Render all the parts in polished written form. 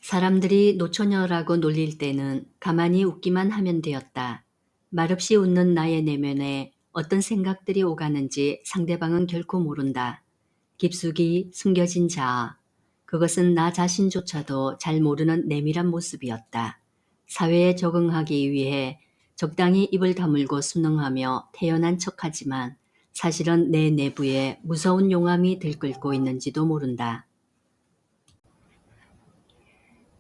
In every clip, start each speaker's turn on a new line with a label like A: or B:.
A: 사람들이 노처녀라고 놀릴 때는 가만히 웃기만 하면 되었다. 말없이 웃는 나의 내면에 어떤 생각들이 오가는지 상대방은 결코 모른다. 깊숙이 숨겨진 자아. 그것은 나 자신조차도 잘 모르는 내밀한 모습이었다. 사회에 적응하기 위해 적당히 입을 다물고 순응하며 태어난 척하지만 사실은 내 내부에 무서운 용암이 들끓고 있는지도 모른다.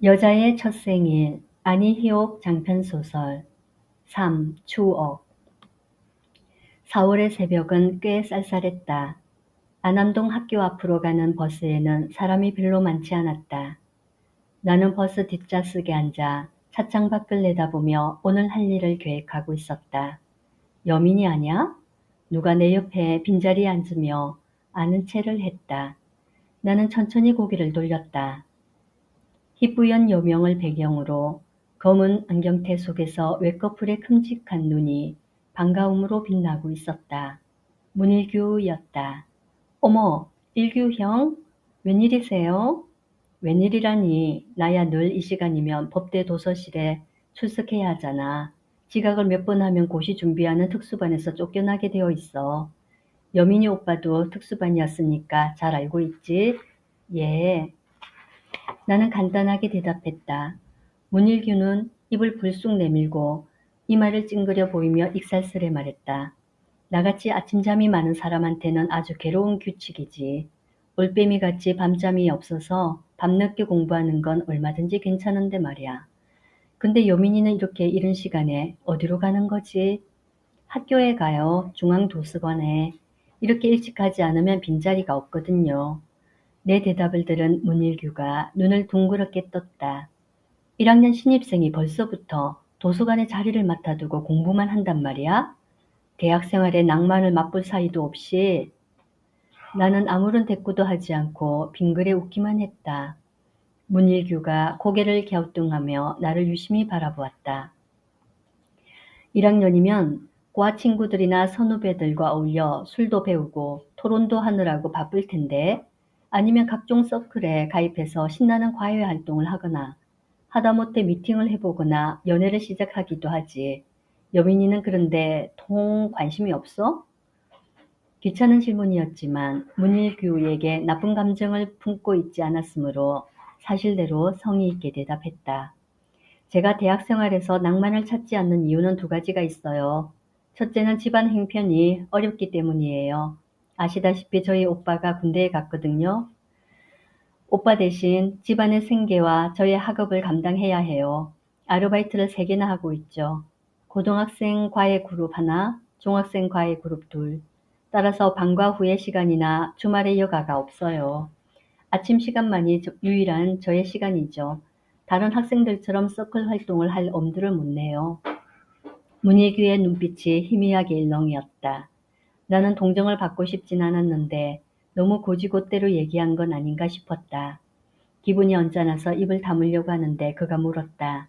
B: 여자의 첫 생일 아니히옥 장편소설 3. 추억 4월의 새벽은 꽤 쌀쌀했다. 안암동 학교 앞으로 가는 버스에는 사람이 별로 많지 않았다. 나는 버스 뒷좌석에 앉아 차창 밖을 내다보며 오늘 할 일을 계획하고 있었다. 여민이 아냐? 누가 내 옆에 빈자리에 앉으며 아는 체를 했다. 나는 천천히 고개를 돌렸다. 희뿌연 여명을 배경으로 검은 안경테 속에서 외꺼풀의 큼직한 눈이 반가움으로 빛나고 있었다. 문일규였다. 어머, 일규 형? 웬일이세요? 웬일이라니, 나야 늘 이 시간이면 법대 도서실에 출석해야 하잖아. 지각을 몇 번 하면 고시 준비하는 특수반에서 쫓겨나게 되어 있어. 여민이 오빠도 특수반이었으니까 잘 알고 있지? 예. 나는 간단하게 대답했다. 문일규는 입을 불쑥 내밀고 이마를 찡그려 보이며 익살스레 말했다. 나같이 아침잠이 많은 사람한테는 아주 괴로운 규칙이지. 올빼미같이 밤잠이 없어서 밤늦게 공부하는 건 얼마든지 괜찮은데 말이야. 근데 여민이는 이렇게 이른 시간에 어디로 가는 거지? 학교에 가요. 중앙도서관에. 이렇게 일찍 가지 않으면 빈자리가 없거든요. 내 대답을 들은 문일규가 눈을 둥그렇게 떴다. 1학년 신입생이 벌써부터 도서관에 자리를 맡아두고 공부만 한단 말이야? 대학 생활의 낭만을 맛볼 사이도 없이. 나는 아무런 대꾸도 하지 않고 빙그레 웃기만 했다. 문일규가 고개를 갸우뚱하며 나를 유심히 바라보았다. 1학년이면 과 친구들이나 선후배들과 어울려 술도 배우고 토론도 하느라고 바쁠 텐데, 아니면 각종 서클에 가입해서 신나는 과외 활동을 하거나 하다못해 미팅을 해보거나 연애를 시작하기도 하지. 여민이는 그런데 통 관심이 없어? 귀찮은 질문이었지만 문일규에게 나쁜 감정을 품고 있지 않았으므로 사실대로 성의 있게 대답했다. 제가 대학 생활에서 낭만을 찾지 않는 이유는 두 가지가 있어요. 첫째는 집안 형편이 어렵기 때문이에요. 아시다시피 저희 오빠가 군대에 갔거든요. 오빠 대신 집안의 생계와 저의 학업을 감당해야 해요. 아르바이트를 3개나 하고 있죠. 고등학생 과외 그룹 하나, 중학생 과외 그룹 둘. 따라서 방과 후의 시간이나 주말에 여가가 없어요. 아침 시간만이 유일한 저의 시간이죠. 다른 학생들처럼 서클 활동을 할 엄두를 못 내요. 문희규의 눈빛이 희미하게 일렁이었다. 나는 동정을 받고 싶진 않았는데 너무 고지고대로 얘기한 건 아닌가 싶었다. 기분이 언짢아서 입을 다물려고 하는데 그가 물었다.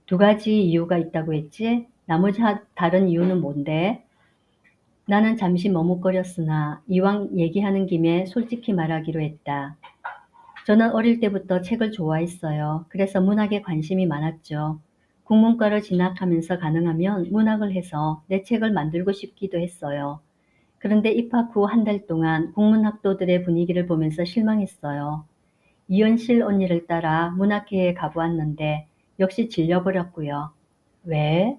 B: 2가지 이유가 있다고 했지? 나머지 다른 이유는 뭔데? 나는 잠시 머뭇거렸으나 이왕 얘기하는 김에 솔직히 말하기로 했다. 저는 어릴 때부터 책을 좋아했어요. 그래서 문학에 관심이 많았죠. 국문과를 진학하면서 가능하면 문학을 해서 내 책을 만들고 싶기도 했어요. 그런데 입학 후 1달 동안 국문학도들의 분위기를 보면서 실망했어요. 이은실 언니를 따라 문학회에 가보았는데 역시 질려버렸고요. 왜?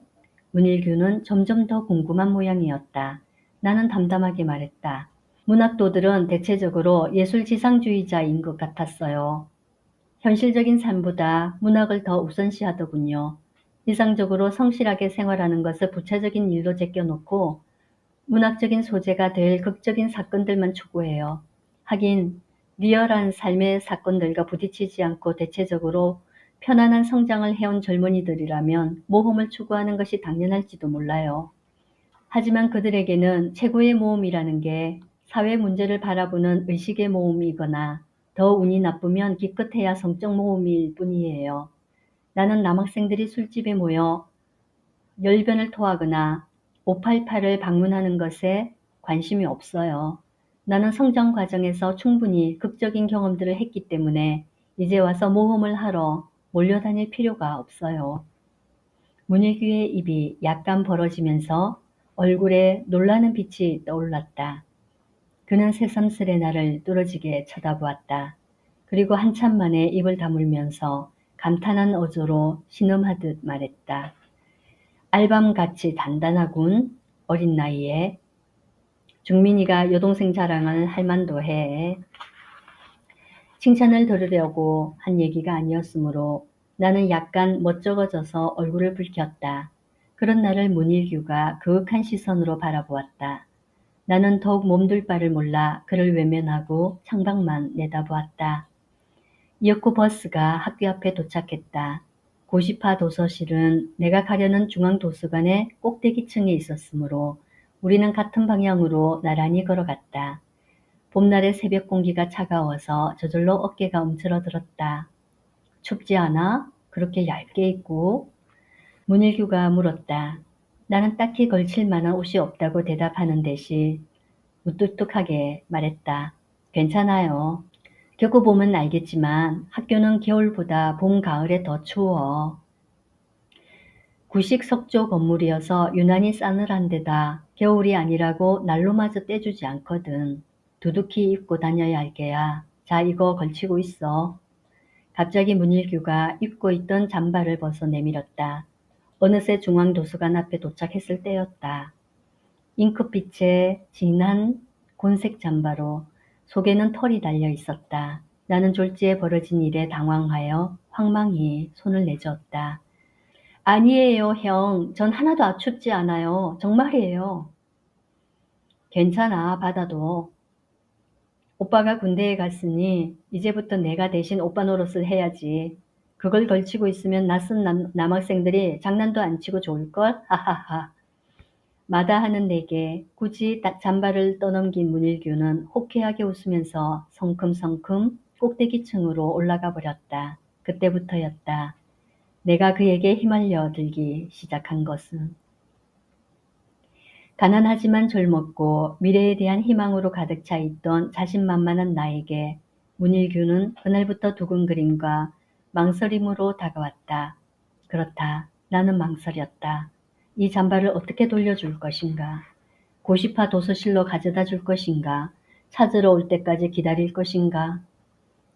B: 문일규는 점점 더 궁금한 모양이었다. 나는 담담하게 말했다. 문학도들은 대체적으로 예술지상주의자인 것 같았어요. 현실적인 삶보다 문학을 더 우선시하더군요. 일상적으로 성실하게 생활하는 것을 부차적인 일로 제껴놓고 문학적인 소재가 될 극적인 사건들만 추구해요. 하긴 리얼한 삶의 사건들과 부딪히지 않고 대체적으로 편안한 성장을 해온 젊은이들이라면 모험을 추구하는 것이 당연할지도 몰라요. 하지만 그들에게는 최고의 모험이라는 게 사회 문제를 바라보는 의식의 모험이거나 더 운이 나쁘면 기껏해야 성적 모험일 뿐이에요. 나는 남학생들이 술집에 모여 열변을 토하거나 588을 방문하는 것에 관심이 없어요. 나는 성장 과정에서 충분히 극적인 경험들을 했기 때문에 이제 와서 모험을 하러 몰려다닐 필요가 없어요. 문일규의 입이 약간 벌어지면서 얼굴에 놀라는 빛이 떠올랐다. 그는 새삼스레 나를 뚫어지게 쳐다보았다. 그리고 한참 만에 입을 다물면서 감탄한 어조로 신음하듯 말했다. 알밤같이 단단하군. 어린 나이에. 중민이가 여동생 자랑을 할 만도 해. 칭찬을 들으려고 한 얘기가 아니었으므로 나는 약간 멋쩍어져서 얼굴을 붉혔다. 그런 나를 문일규가 그윽한 시선으로 바라보았다. 나는 더욱 몸둘 바를 몰라 그를 외면하고 창밖만 내다보았다. 이윽고 버스가 학교 앞에 도착했다. 고시파 도서실은 내가 가려는 중앙도서관의 꼭대기층에 있었으므로 우리는 같은 방향으로 나란히 걸어갔다. 봄날의 새벽 공기가 차가워서 저절로 어깨가 움츠러들었다. 춥지 않아? 그렇게 얇게 입고? 문일규가 물었다. 나는 딱히 걸칠 만한 옷이 없다고 대답하는 대신 무뚝뚝하게 말했다. 괜찮아요. 겪어보면 알겠지만 학교는 겨울보다 봄, 가을에 더 추워. 구식 석조 건물이어서 유난히 싸늘한데다 겨울이 아니라고 난로마저 떼주지 않거든. 두둑히 입고 다녀야 할 게야. 자, 이거 걸치고 있어. 갑자기 문일규가 입고 있던 잠바를 벗어 내밀었다. 어느새 중앙도서관 앞에 도착했을 때였다. 잉크빛의 진한 곤색 잠바로 속에는 털이 달려 있었다. 나는 졸지에 벌어진 일에 당황하여 황망히 손을 내저었다. 아니에요, 형. 전 하나도 춥지 않아요. 정말이에요. 괜찮아, 받아도. 오빠가 군대에 갔으니 이제부터 내가 대신 오빠 노릇을 해야지. 그걸 걸치고 있으면 낯선 남학생들이 장난도 안 치고 좋을걸? 하하하. 마다하는 내게 굳이 잠바를 떠넘긴 문일규는 호쾌하게 웃으면서 성큼성큼 꼭대기층으로 올라가 버렸다. 그때부터였다. 내가 그에게 휘말려 들기 시작한 것은. 가난하지만 젊었고 미래에 대한 희망으로 가득 차 있던 자신만만한 나에게 문일규는 그날부터 두근거림과 망설임으로 다가왔다. 그렇다. 나는 망설였다. 이 잠바를 어떻게 돌려줄 것인가? 고시파 도서실로 가져다 줄 것인가? 찾으러 올 때까지 기다릴 것인가?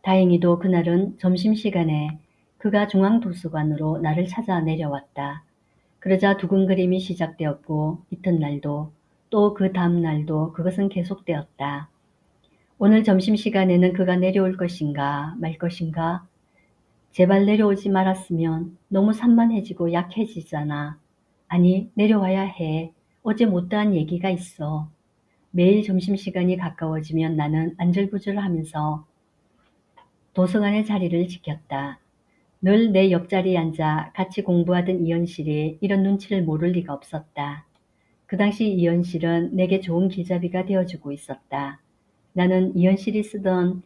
B: 다행히도 그날은 점심시간에 그가 중앙도서관으로 나를 찾아 내려왔다. 그러자 두근거림이 시작되었고 이튿날도 또 그 다음 날도 그것은 계속되었다. 오늘 점심시간에는 그가 내려올 것인가 말 것인가? 제발 내려오지 말았으면 너무 산만해지고 약해지잖아. 아니 내려와야 해. 어제 못다한 얘기가 있어. 매일 점심시간이 가까워지면 나는 안절부절하면서 도서관의 자리를 지켰다. 늘 내 옆자리에 앉아 같이 공부하던 이현실이 이런 눈치를 모를 리가 없었다. 그 당시 이현실은 내게 좋은 길잡이가 되어주고 있었다. 나는 이현실이 쓰던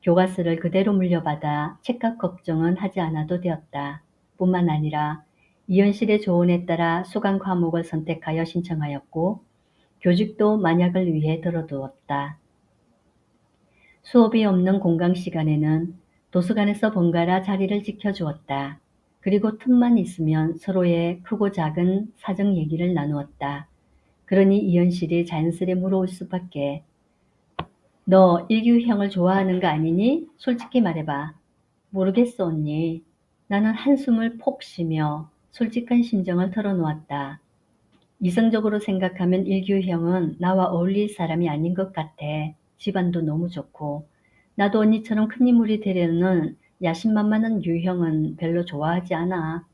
B: 교과서를 그대로 물려받아 책값 걱정은 하지 않아도 되었다. 뿐만 아니라 이현실의 조언에 따라 수강 과목을 선택하여 신청하였고 교직도 만약을 위해 들어두었다. 수업이 없는 공강 시간에는 도서관에서 번갈아 자리를 지켜주었다. 그리고 틈만 있으면 서로의 크고 작은 사정 얘기를 나누었다. 그러니 이현실이 자연스레 물어올 수밖에. 너 일규 형을 좋아하는 거 아니니? 솔직히 말해봐. 모르겠어 언니. 나는 한숨을 폭 쉬며 솔직한 심정을 털어놓았다. 이성적으로 생각하면 일규 형은 나와 어울릴 사람이 아닌 것 같아. 집안도 너무 좋고. 나도 언니처럼 큰 인물이 되려는 야심만만한 유형은 별로 좋아하지 않아.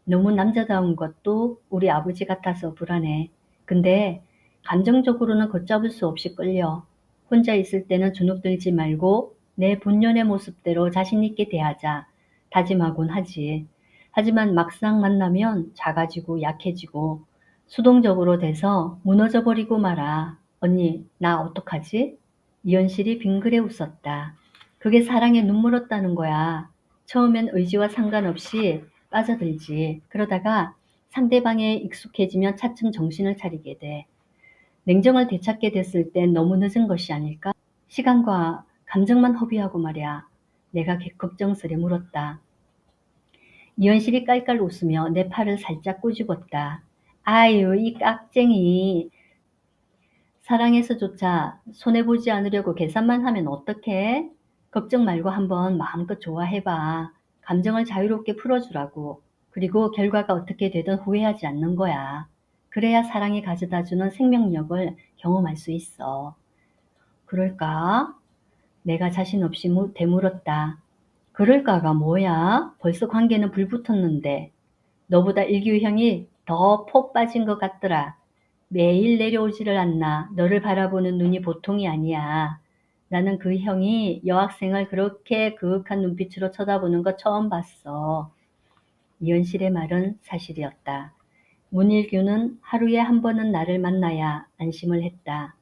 B: 너무 남자다운 것도 우리 아버지 같아서 불안해. 근데 감정적으로는 걷잡을 수 없이 끌려. 혼자 있을 때는 주눅들지 말고 내 본연의 모습대로 자신 있게 대하자. 다짐하곤 하지. 하지만 막상 만나면 작아지고 약해지고 수동적으로 돼서 무너져 버리고 말아. 언니, 나 어떡하지? 이현실이 빙그레 웃었다. 그게 사랑에 눈물었다는 거야. 처음엔 의지와 상관없이 빠져들지. 그러다가 상대방에 익숙해지면 차츰 정신을 차리게 돼. 냉정을 되찾게 됐을 땐 너무 늦은 것이 아닐까? 시간과 감정만 허비하고 말이야. 내가 걱정스레 물었다. 이현실이 깔깔 웃으며 내 팔을 살짝 꼬집었다. 아유, 이 깍쟁이. 사랑해서조차 손해보지 않으려고 계산만 하면 어떡해? 걱정 말고 한번 마음껏 좋아해봐. 감정을 자유롭게 풀어주라고. 그리고 결과가 어떻게 되든 후회하지 않는 거야. 그래야 사랑이 가져다주는 생명력을 경험할 수 있어. 그럴까? 내가 자신 없이 되물었다. 그럴까가 뭐야? 벌써 관계는 불붙었는데. 너보다 일규 형이 더 폭 빠진 것 같더라. 매일 내려오지를 않나. 너를 바라보는 눈이 보통이 아니야. 나는 그 형이 여학생을 그렇게 그윽한 눈빛으로 쳐다보는 거 처음 봤어. 이현실의 말은 사실이었다. 문일규는 하루에 한 번은 나를 만나야 안심을 했다.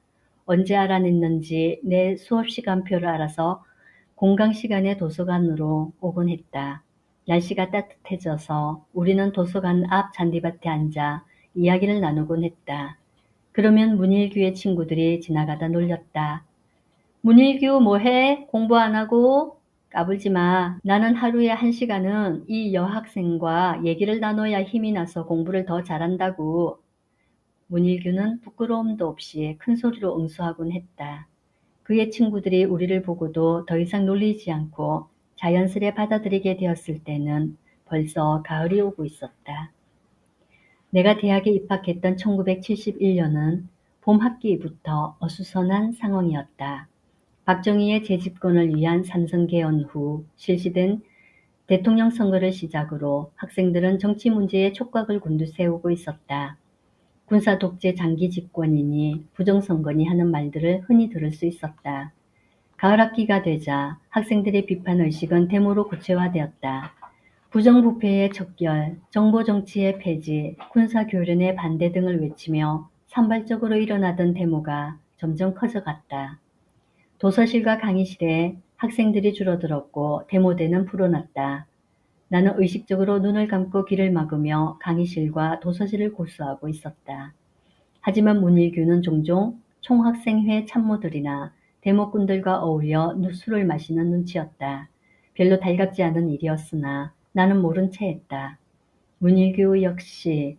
B: 언제 알아냈는지 내 수업시간표를 알아서 공강 시간에 도서관으로 오곤 했다. 날씨가 따뜻해져서 우리는 도서관 앞 잔디밭에 앉아 이야기를 나누곤 했다. 그러면 문일규의 친구들이 지나가다 놀렸다. 문일규 뭐해? 공부 안 하고? 까불지 마. 나는 하루에 1시간은 이 여학생과 얘기를 나눠야 힘이 나서 공부를 더 잘한다고. 문일규는 부끄러움도 없이 큰 소리로 응수하곤 했다. 그의 친구들이 우리를 보고도 더 이상 놀리지 않고 자연스레 받아들이게 되었을 때는 벌써 가을이 오고 있었다. 내가 대학에 입학했던 1971년은 봄 학기부터 어수선한 상황이었다. 박정희의 재집권을 위한 삼선 개헌 후 실시된 대통령 선거를 시작으로 학생들은 정치 문제에 촉각을 곤두세우고 있었다. 군사 독재 장기 집권이니 부정선거니 하는 말들을 흔히 들을 수 있었다. 가을 학기가 되자 학생들의 비판의식은 데모로 구체화되었다. 부정부패의 척결, 정보정치의 폐지, 군사교련의 반대 등을 외치며 산발적으로 일어나던 데모가 점점 커져갔다. 도서실과 강의실에 학생들이 줄어들었고 데모대는 불어났다. 나는 의식적으로 눈을 감고 귀를 막으며 강의실과 도서실을 고수하고 있었다. 하지만 문일규는 종종 총학생회 참모들이나 데모꾼들과 어울려 술을 마시는 눈치였다. 별로 달갑지 않은 일이었으나 나는 모른 채 했다. 문일규 역시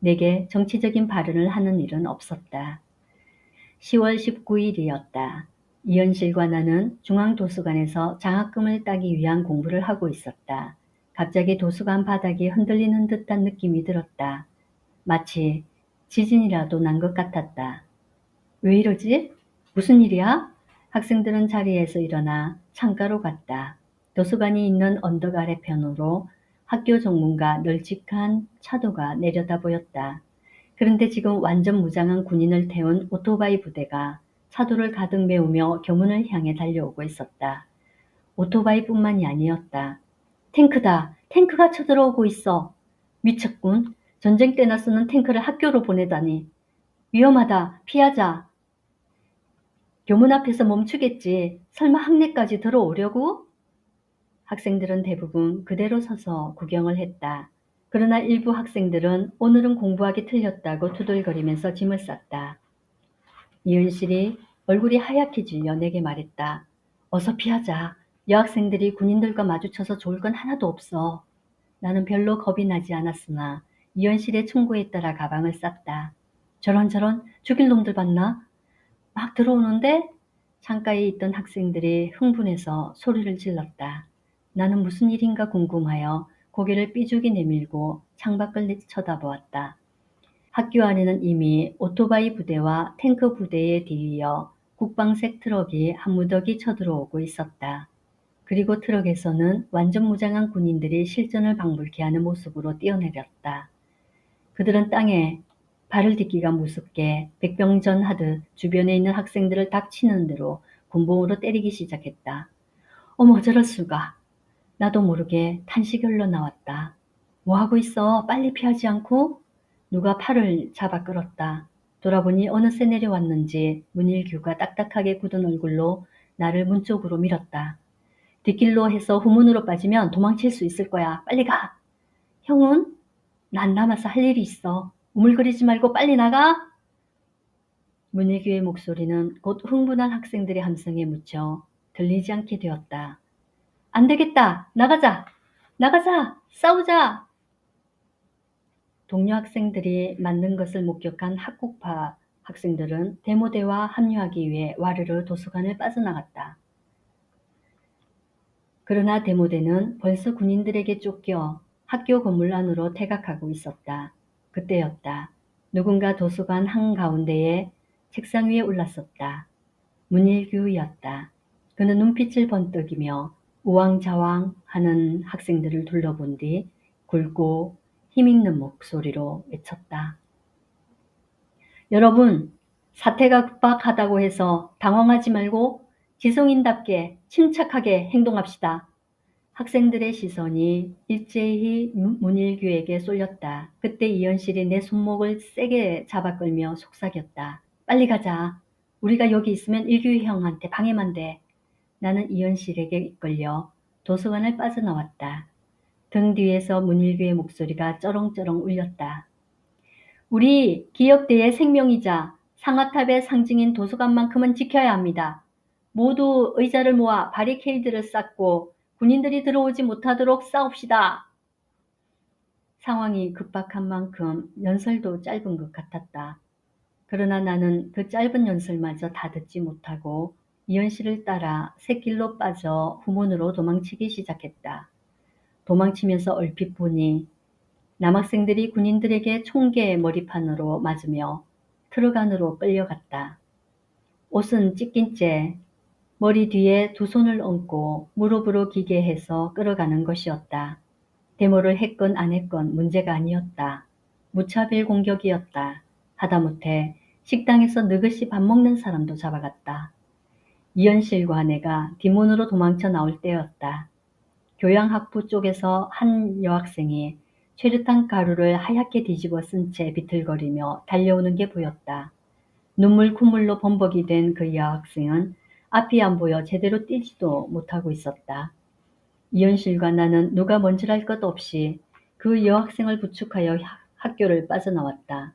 B: 내게 정치적인 발언을 하는 일은 없었다. 10월 19일이었다. 이현실과 나는 중앙도서관에서 장학금을 따기 위한 공부를 하고 있었다. 갑자기 도서관 바닥이 흔들리는 듯한 느낌이 들었다. 마치 지진이라도 난 것 같았다. 왜 이러지? 무슨 일이야? 학생들은 자리에서 일어나 창가로 갔다. 도서관이 있는 언덕 아래편으로 학교 정문과 널찍한 차도가 내려다 보였다. 그런데 지금 완전 무장한 군인을 태운 오토바이 부대가 차도를 가득 메우며 교문을 향해 달려오고 있었다. 오토바이뿐만이 아니었다. 탱크다. 탱크가 쳐들어오고 있어. 미쳤군. 전쟁 때나 쓰는 탱크를 학교로 보내다니. 위험하다. 피하자. 교문 앞에서 멈추겠지. 설마 학내까지 들어오려고? 학생들은 대부분 그대로 서서 구경을 했다. 그러나 일부 학생들은 오늘은 공부하기 틀렸다고 투덜거리면서 짐을 쌌다. 이은실이 얼굴이 하얗게 질려 내게 말했다. 어서 피하자. 여학생들이 군인들과 마주쳐서 좋을 건 하나도 없어. 나는 별로 겁이 나지 않았으나 이현실의 충고에 따라 가방을 쌌다. 저런 죽일 놈들 봤나? 막 들어오는데 창가에 있던 학생들이 흥분해서 소리를 질렀다. 나는 무슨 일인가 궁금하여 고개를 삐죽이 내밀고 창밖을 쳐다보았다. 학교 안에는 이미 오토바이 부대와 탱크 부대에 뒤이어 국방색 트럭이 한 무더기 쳐들어오고 있었다. 그리고 트럭에서는 완전 무장한 군인들이 실전을 방불케 하는 모습으로 뛰어내렸다. 그들은 땅에 발을 딛기가 무섭게 백병전 하듯 주변에 있는 학생들을 닥치는 대로 군봉으로 때리기 시작했다. 어머 저럴 수가. 나도 모르게 탄식이 흘러나왔다. 뭐하고 있어? 빨리 피하지 않고? 누가 팔을 잡아 끌었다. 돌아보니 어느새 내려왔는지 문일규가 딱딱하게 굳은 얼굴로 나를 문 쪽으로 밀었다. 뒷길로 해서 후문으로 빠지면 도망칠 수 있을 거야. 빨리 가. 형은? 난 남아서 할 일이 있어. 우물거리지 말고 빨리 나가. 문일규의 목소리는 곧 흥분한 학생들의 함성에 묻혀 들리지 않게 되었다. 안 되겠다. 나가자. 나가자. 싸우자. 동료 학생들이 맞는 것을 목격한 학국파 학생들은 데모대와 합류하기 위해 와르르 도서관을 빠져나갔다. 그러나 데모대는 벌써 군인들에게 쫓겨 학교 건물 안으로 퇴각하고 있었다. 그때였다. 누군가 도서관 한가운데에 책상 위에 올랐었다. 문일규였다. 그는 눈빛을 번뜩이며 우왕좌왕하는 학생들을 둘러본 뒤 굵고 힘있는 목소리로 외쳤다. 여러분, 사태가 급박하다고 해서 당황하지 말고 지성인답게 침착하게 행동합시다. 학생들의 시선이 일제히 문일규에게 쏠렸다. 그때 이현실이 내 손목을 세게 잡아 끌며 속삭였다. 빨리 가자. 우리가 여기 있으면 일규 형한테 방해만 돼. 나는 이현실에게 이끌려 도서관을 빠져나왔다. 등 뒤에서 문일규의 목소리가 쩌렁쩌렁 울렸다. 우리 기억대의 생명이자 상아탑의 상징인 도서관만큼은 지켜야 합니다. 모두 의자를 모아 바리케이드를 쌓고 군인들이 들어오지 못하도록 싸웁시다. 상황이 급박한 만큼 연설도 짧은 것 같았다. 그러나 나는 그 짧은 연설마저 다 듣지 못하고 이현실을 따라 샛길로 빠져 후문으로 도망치기 시작했다. 도망치면서 얼핏 보니 남학생들이 군인들에게 총계 머리판으로 맞으며 트럭 안으로 끌려갔다. 옷은 찢긴 채 머리 뒤에 두 손을 얹고 무릎으로 기계해서 끌어가는 것이었다. 데모를 했건 안 했건 문제가 아니었다. 무차별 공격이었다. 하다못해 식당에서 느긋이 밥 먹는 사람도 잡아갔다. 이현실과 내가 뒷문으로 도망쳐 나올 때였다. 교양학부 쪽에서 한 여학생이 최루탄 가루를 하얗게 뒤집어 쓴 채 비틀거리며 달려오는 게 보였다. 눈물 콧물로 범벅이 된 그 여학생은 앞이 안 보여 제대로 뛰지도 못하고 있었다. 이현실과 나는 누가 뭔지랄 것 없이 그 여학생을 부축하여 학교를 빠져나왔다.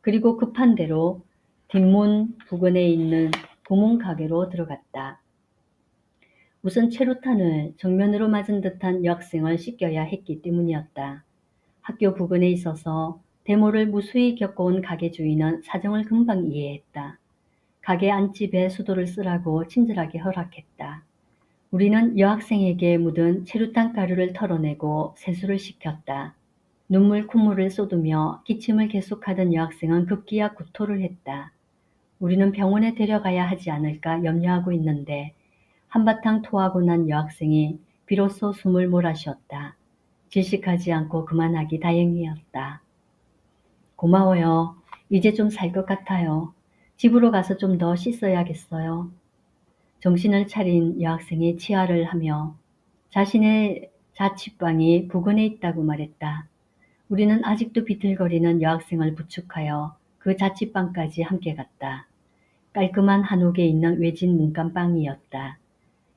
B: 그리고 급한 대로 뒷문 부근에 있는 고문가게로 들어갔다. 우선 최루탄을 정면으로 맞은 듯한 여학생을 씻겨야 했기 때문이었다. 학교 부근에 있어서 데모를 무수히 겪어온 가게 주인은 사정을 금방 이해했다. 가게 안집에 수도를 쓰라고 친절하게 허락했다. 우리는 여학생에게 묻은 최루탄 가루를 털어내고 세수를 시켰다. 눈물 콧물을 쏟으며 기침을 계속하던 여학생은 급기야 구토를 했다. 우리는 병원에 데려가야 하지 않을까 염려하고 있는데 한바탕 토하고 난 여학생이 비로소 숨을 몰아쉬었다. 질식하지 않고 그만하기 다행이었다. 고마워요. 이제 좀 살 것 같아요. 집으로 가서 좀 더 씻어야겠어요. 정신을 차린 여학생이 치아를 하며 자신의 자취방이 부근에 있다고 말했다. 우리는 아직도 비틀거리는 여학생을 부축하여 그 자취방까지 함께 갔다. 깔끔한 한옥에 있는 외진 문간방이었다.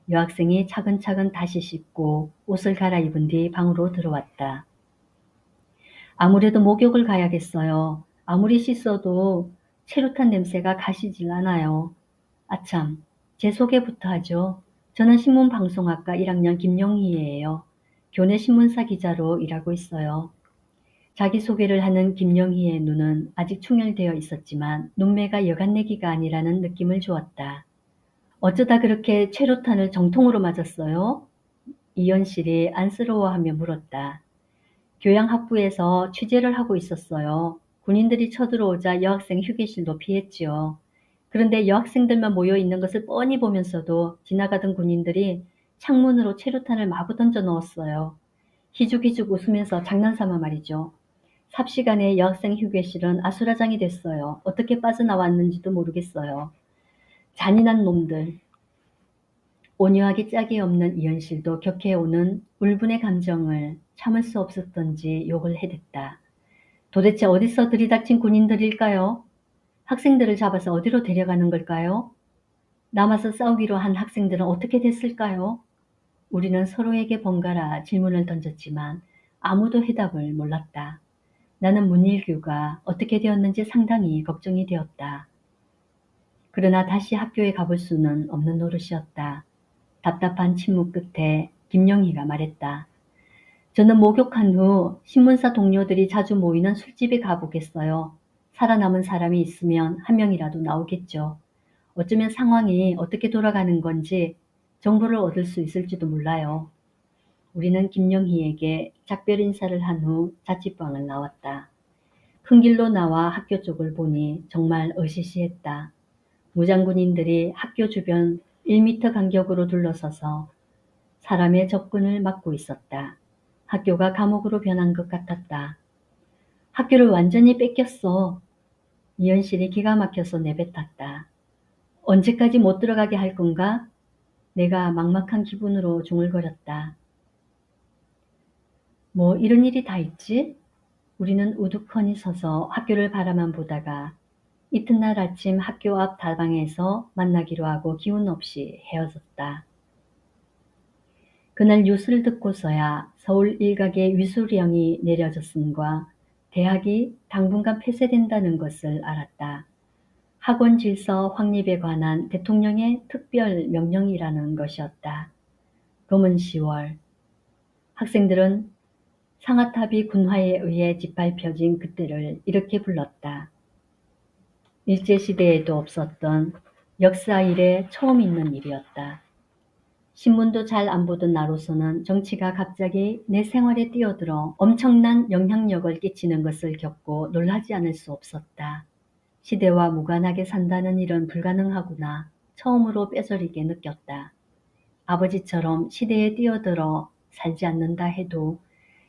B: 여학생이 차근차근 다시 씻고 옷을 갈아입은 뒤 방으로 들어왔다. 아무래도 목욕을 가야겠어요. 아무리 씻어도 체류탄 냄새가 가시질 않아요. 아참, 제 소개부터 하죠. 저는 신문방송학과 1학년 김영희예요. 교내 신문사 기자로 일하고 있어요. 자기소개를 하는 김영희의 눈은 아직 충혈되어 있었지만 눈매가 여간내기가 아니라는 느낌을 주었다. 어쩌다 그렇게 최루탄을 정통으로 맞았어요? 이현실이 안쓰러워하며 물었다. 교양학부에서 취재를 하고 있었어요. 군인들이 쳐들어오자 여학생 휴게실도 피했지요. 그런데 여학생들만 모여 있는 것을 뻔히 보면서도 지나가던 군인들이 창문으로 최루탄을 마구 던져 넣었어요. 희죽희죽 웃으면서 장난삼아 말이죠. 삽시간에 여학생 휴게실은 아수라장이 됐어요. 어떻게 빠져나왔는지도 모르겠어요. 잔인한 놈들. 온유하기 짝이 없는 이현실도 격해오는 울분의 감정을 참을 수 없었던지 욕을 해댔다. 도대체 어디서 들이닥친 군인들일까요? 학생들을 잡아서 어디로 데려가는 걸까요? 남아서 싸우기로 한 학생들은 어떻게 됐을까요? 우리는 서로에게 번갈아 질문을 던졌지만 아무도 해답을 몰랐다. 나는 문일규가 어떻게 되었는지 상당히 걱정이 되었다. 그러나 다시 학교에 가볼 수는 없는 노릇이었다. 답답한 침묵 끝에 김영희가 말했다. 저는 목욕한 후 신문사 동료들이 자주 모이는 술집에 가보겠어요. 살아남은 사람이 있으면 한 명이라도 나오겠죠. 어쩌면 상황이 어떻게 돌아가는 건지 정보를 얻을 수 있을지도 몰라요. 우리는 김영희에게 작별 인사를 한 후 자취방을 나왔다. 큰 길로 나와 학교 쪽을 보니 정말 으시시했다. 무장군인들이 학교 주변 1미터 간격으로 둘러서서 사람의 접근을 막고 있었다. 학교가 감옥으로 변한 것 같았다. 학교를 완전히 뺏겼어. 이현실이 기가 막혀서 내뱉었다. 언제까지 못 들어가게 할 건가? 내가 막막한 기분으로 중얼거렸다. 뭐 이런 일이 다 있지? 우리는 우두커니 서서 학교를 바라만 보다가 이튿날 아침 학교 앞 다방에서 만나기로 하고 기운 없이 헤어졌다. 그날 뉴스를 듣고서야 서울 일각에 위수령이 내려졌음과 대학이 당분간 폐쇄된다는 것을 알았다. 학원 질서 확립에 관한 대통령의 특별 명령이라는 것이었다. 검은 10월. 학생들은 상아탑이 군화에 의해 짓밟혀진 그때를 이렇게 불렀다. 일제시대에도 없었던 역사 이래 처음 있는 일이었다. 신문도 잘 안 보던 나로서는 정치가 갑자기 내 생활에 뛰어들어 엄청난 영향력을 끼치는 것을 겪고 놀라지 않을 수 없었다. 시대와 무관하게 산다는 일은 불가능하구나 처음으로 뼈저리게 느꼈다. 아버지처럼 시대에 뛰어들어 살지 않는다 해도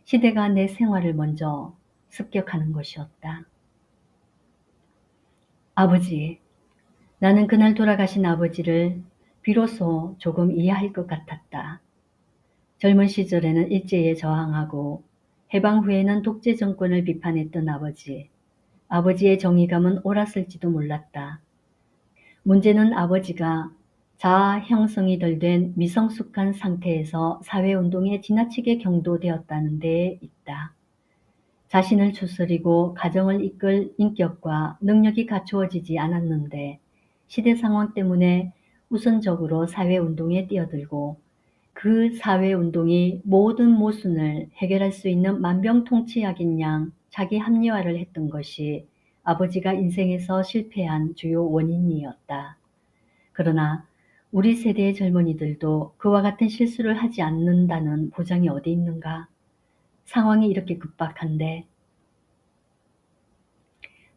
B: 시대가 내 생활을 먼저 습격하는 것이었다. 아버지, 나는 그날 돌아가신 아버지를 비로소 조금 이해할 것 같았다. 젊은 시절에는 일제에 저항하고 해방 후에는 독재 정권을 비판했던 아버지. 아버지의 정의감은 옳았을지도 몰랐다. 문제는 아버지가 자아 형성이 덜 된 미성숙한 상태에서 사회운동에 지나치게 경도되었다는 데에 있다. 자신을 추스리고 가정을 이끌 인격과 능력이 갖추어지지 않았는데 시대 상황 때문에 우선적으로 사회운동에 뛰어들고 그 사회운동이 모든 모순을 해결할 수 있는 만병통치약인 양 자기 합리화를 했던 것이 아버지가 인생에서 실패한 주요 원인이었다. 그러나 우리 세대의 젊은이들도 그와 같은 실수를 하지 않는다는 보장이 어디 있는가? 상황이 이렇게 급박한데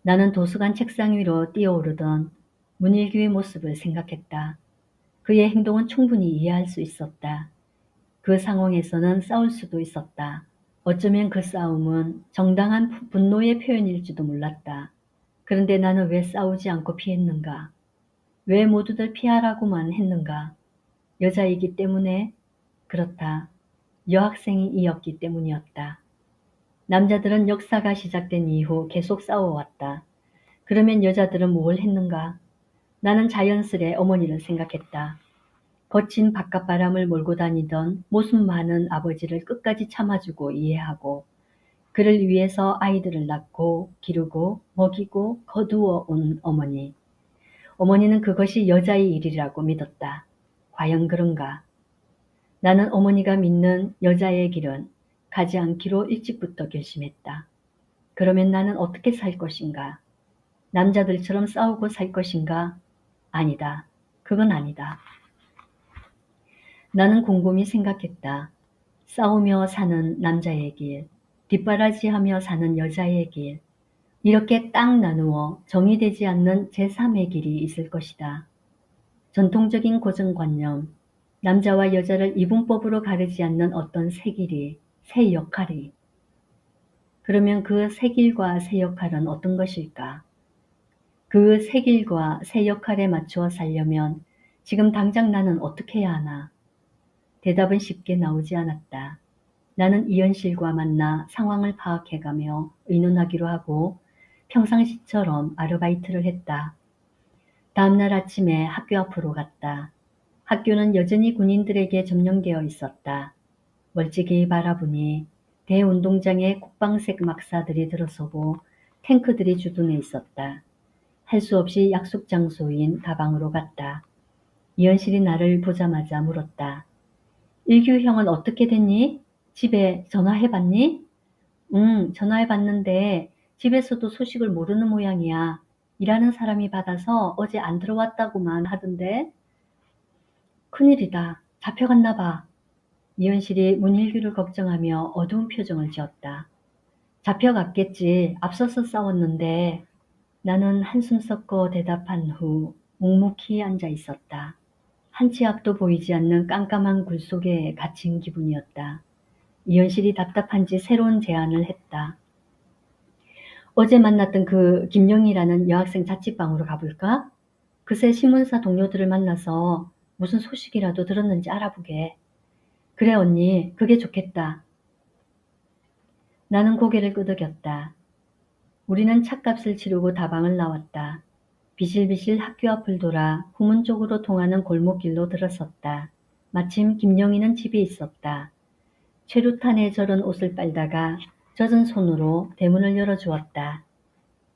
B: 나는 도서관 책상 위로 뛰어오르던 문일규의 모습을 생각했다. 그의 행동은 충분히 이해할 수 있었다. 그 상황에서는 싸울 수도 있었다. 어쩌면 그 싸움은 정당한 분노의 표현일지도 몰랐다. 그런데 나는 왜 싸우지 않고 피했는가? 왜 모두들 피하라고만 했는가? 여자이기 때문에? 그렇다. 여학생이었기 때문이었다. 남자들은 역사가 시작된 이후 계속 싸워왔다. 그러면 여자들은 뭘 했는가? 나는 자연스레 어머니를 생각했다. 거친 바깥바람을 몰고 다니던 모습 많은 아버지를 끝까지 참아주고 이해하고 그를 위해서 아이들을 낳고 기르고 먹이고 거두어 온 어머니. 어머니는 그것이 여자의 일이라고 믿었다. 과연 그런가? 나는 어머니가 믿는 여자의 길은 가지 않기로 일찍부터 결심했다. 그러면 나는 어떻게 살 것인가? 남자들처럼 싸우고 살 것인가? 아니다. 그건 아니다. 나는 곰곰이 생각했다. 싸우며 사는 남자의 길, 뒷바라지하며 사는 여자의 길, 이렇게 딱 나누어 정의되지 않는 제3의 길이 있을 것이다. 전통적인 고정관념, 남자와 여자를 이분법으로 가르지 않는 어떤 새 길이, 새 역할이. 그러면 그 새 길과 새 역할은 어떤 것일까? 그 새 길과 새 역할에 맞추어 살려면 지금 당장 나는 어떻게 해야 하나? 대답은 쉽게 나오지 않았다. 나는 이현실과 만나 상황을 파악해가며 의논하기로 하고 평상시처럼 아르바이트를 했다. 다음날 아침에 학교 앞으로 갔다. 학교는 여전히 군인들에게 점령되어 있었다. 멀찍이 바라보니 대운동장에 국방색 막사들이 들어서고 탱크들이 주둔해 있었다. 할 수 없이 약속 장소인 다방으로 갔다. 이현실이 나를 보자마자 물었다. 일규 형은 어떻게 됐니? 집에 전화해봤니? 응, 전화해봤는데 집에서도 소식을 모르는 모양이야. 일하는 사람이 받아서 어제 안 들어왔다고만 하던데. 큰일이다. 잡혀갔나 봐. 이현실이 문일규를 걱정하며 어두운 표정을 지었다. 잡혀갔겠지. 앞서서 싸웠는데. 나는 한숨 섞어 대답한 후 묵묵히 앉아 있었다. 한 치 앞도 보이지 않는 깜깜한 굴 속에 갇힌 기분이었다. 이현실이 답답한지 새로운 제안을 했다. 어제 만났던 그 김영희라는 여학생 자취방으로 가볼까? 그새 신문사 동료들을 만나서 무슨 소식이라도 들었는지 알아보게. 그래 언니, 그게 좋겠다. 나는 고개를 끄덕였다. 우리는 차값을 치르고 다방을 나왔다. 비실비실 학교 앞을 돌아 후문 쪽으로 통하는 골목길로 들어섰다. 마침 김영희는 집에 있었다. 최루탄에 절은 옷을 빨다가 젖은 손으로 대문을 열어주었다.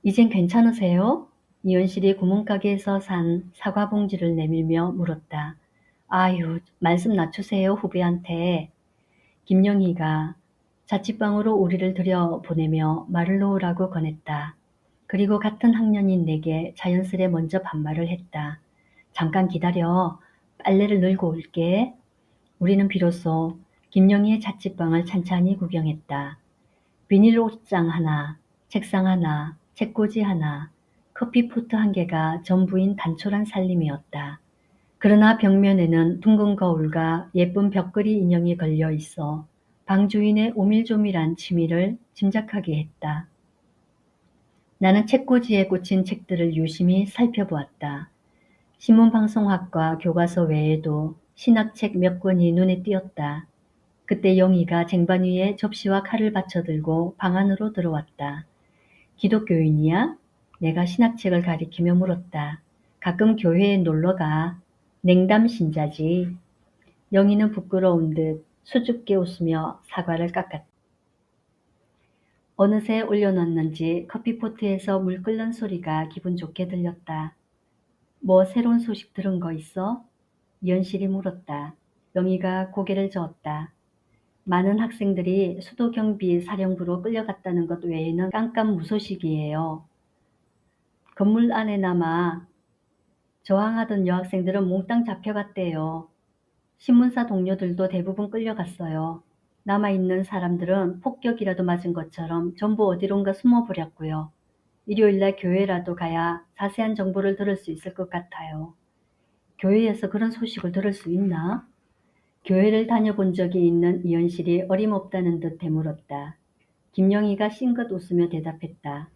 B: 이젠 괜찮으세요? 이현실이 구멍가게에서 산 사과 봉지를 내밀며 물었다. 아유, 말씀 낮추세요, 후배한테. 김영희가 자취방으로 우리를 들여보내며 말을 놓으라고 권했다. 그리고 같은 학년인 내게 자연스레 먼저 반말을 했다. 잠깐 기다려. 빨래를 널고 올게. 우리는 비로소 김영희의 자취방을 찬찬히 구경했다. 비닐 옷장 하나, 책상 하나, 책꽂이 하나, 커피포트 한 개가 전부인 단촐한 살림이었다. 그러나 벽면에는 둥근 거울과 예쁜 벽걸이 인형이 걸려 있어 방 주인의 오밀조밀한 취미를 짐작하게 했다. 나는 책꽂이에 꽂힌 책들을 유심히 살펴보았다. 신문방송학과 교과서 외에도 신학책 몇 권이 눈에 띄었다. 그때 영희가 쟁반 위에 접시와 칼을 받쳐들고 방 안으로 들어왔다. 기독교인이야? 내가 신학책을 가리키며 물었다. 가끔 교회에 놀러가. 냉담 신자지. 영희는 부끄러운 듯 수줍게 웃으며 사과를 깎았다. 어느새 올려놨는지 커피포트에서 물 끓는 소리가 기분 좋게 들렸다. 뭐 새로운 소식 들은 거 있어? 이현실이 물었다. 영희가 고개를 저었다. 많은 학생들이 수도경비 사령부로 끌려갔다는 것 외에는 깜깜무소식이에요. 건물 안에 남아 저항하던 여학생들은 몽땅 잡혀갔대요. 신문사 동료들도 대부분 끌려갔어요. 남아있는 사람들은 폭격이라도 맞은 것처럼 전부 어디론가 숨어버렸고요. 일요일날 교회라도 가야 자세한 정보를 들을 수 있을 것 같아요. 교회에서 그런 소식을 들을 수 있나? 교회를 다녀본 적이 있는 이현실이 어림없다는 듯 되물었다. 김영희가 싱긋 웃으며 대답했다.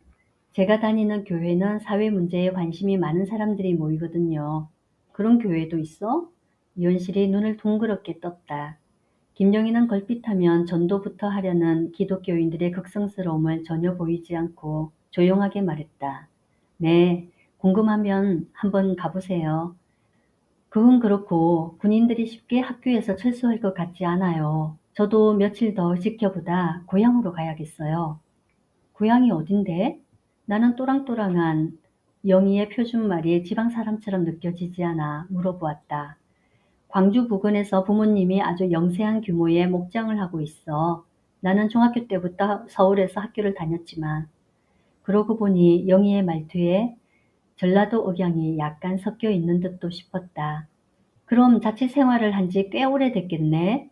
B: 제가 다니는 교회는 사회 문제에 관심이 많은 사람들이 모이거든요. 그런 교회도 있어? 이현실이 눈을 둥그렇게 떴다. 김영희는 걸핏하면 전도부터 하려는 기독교인들의 극성스러움을 전혀 보이지 않고 조용하게 말했다. 네, 궁금하면 한번 가보세요. 그건 그렇고 군인들이 쉽게 학교에서 철수할 것 같지 않아요. 저도 며칠 더 지켜보다 고향으로 가야겠어요. 고향이 어딘데? 나는 또랑또랑한 영희의 표준말이 지방 사람처럼 느껴지지 않아 물어보았다. 광주 부근에서 부모님이 아주 영세한 규모의 목장을 하고 있어. 나는 중학교 때부터 서울에서 학교를 다녔지만 그러고 보니 영희의 말투에 전라도 억양이 약간 섞여 있는 듯도 싶었다. 그럼 자취 생활을 한 지 꽤 오래됐겠네?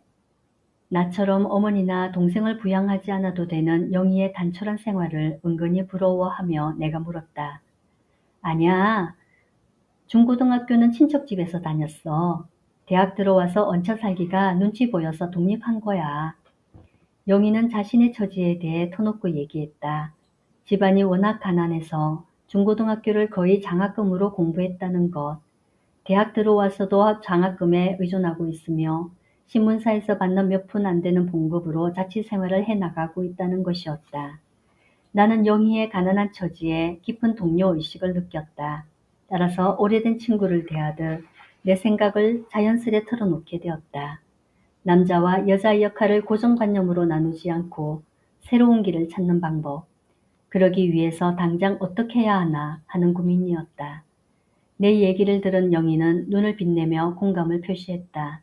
B: 나처럼 어머니나 동생을 부양하지 않아도 되는 영희의 단촐한 생활을 은근히 부러워하며 내가 물었다. 아냐, 중고등학교는 친척 집에서 다녔어. 대학 들어와서 얹혀 살기가 눈치 보여서 독립한 거야. 영희는 자신의 처지에 대해 터놓고 얘기했다. 집안이 워낙 가난해서 중고등학교를 거의 장학금으로 공부했다는 것. 대학 들어와서도 장학금에 의존하고 있으며 신문사에서 받는 몇 푼 안 되는 봉급으로 자취 생활을 해나가고 있다는 것이었다. 나는 영희의 가난한 처지에 깊은 동료의식을 느꼈다. 따라서 오래된 친구를 대하듯 내 생각을 자연스레 털어놓게 되었다. 남자와 여자의 역할을 고정관념으로 나누지 않고 새로운 길을 찾는 방법. 그러기 위해서 당장 어떻게 해야 하나 하는 고민이었다. 내 얘기를 들은 영희는 눈을 빛내며 공감을 표시했다.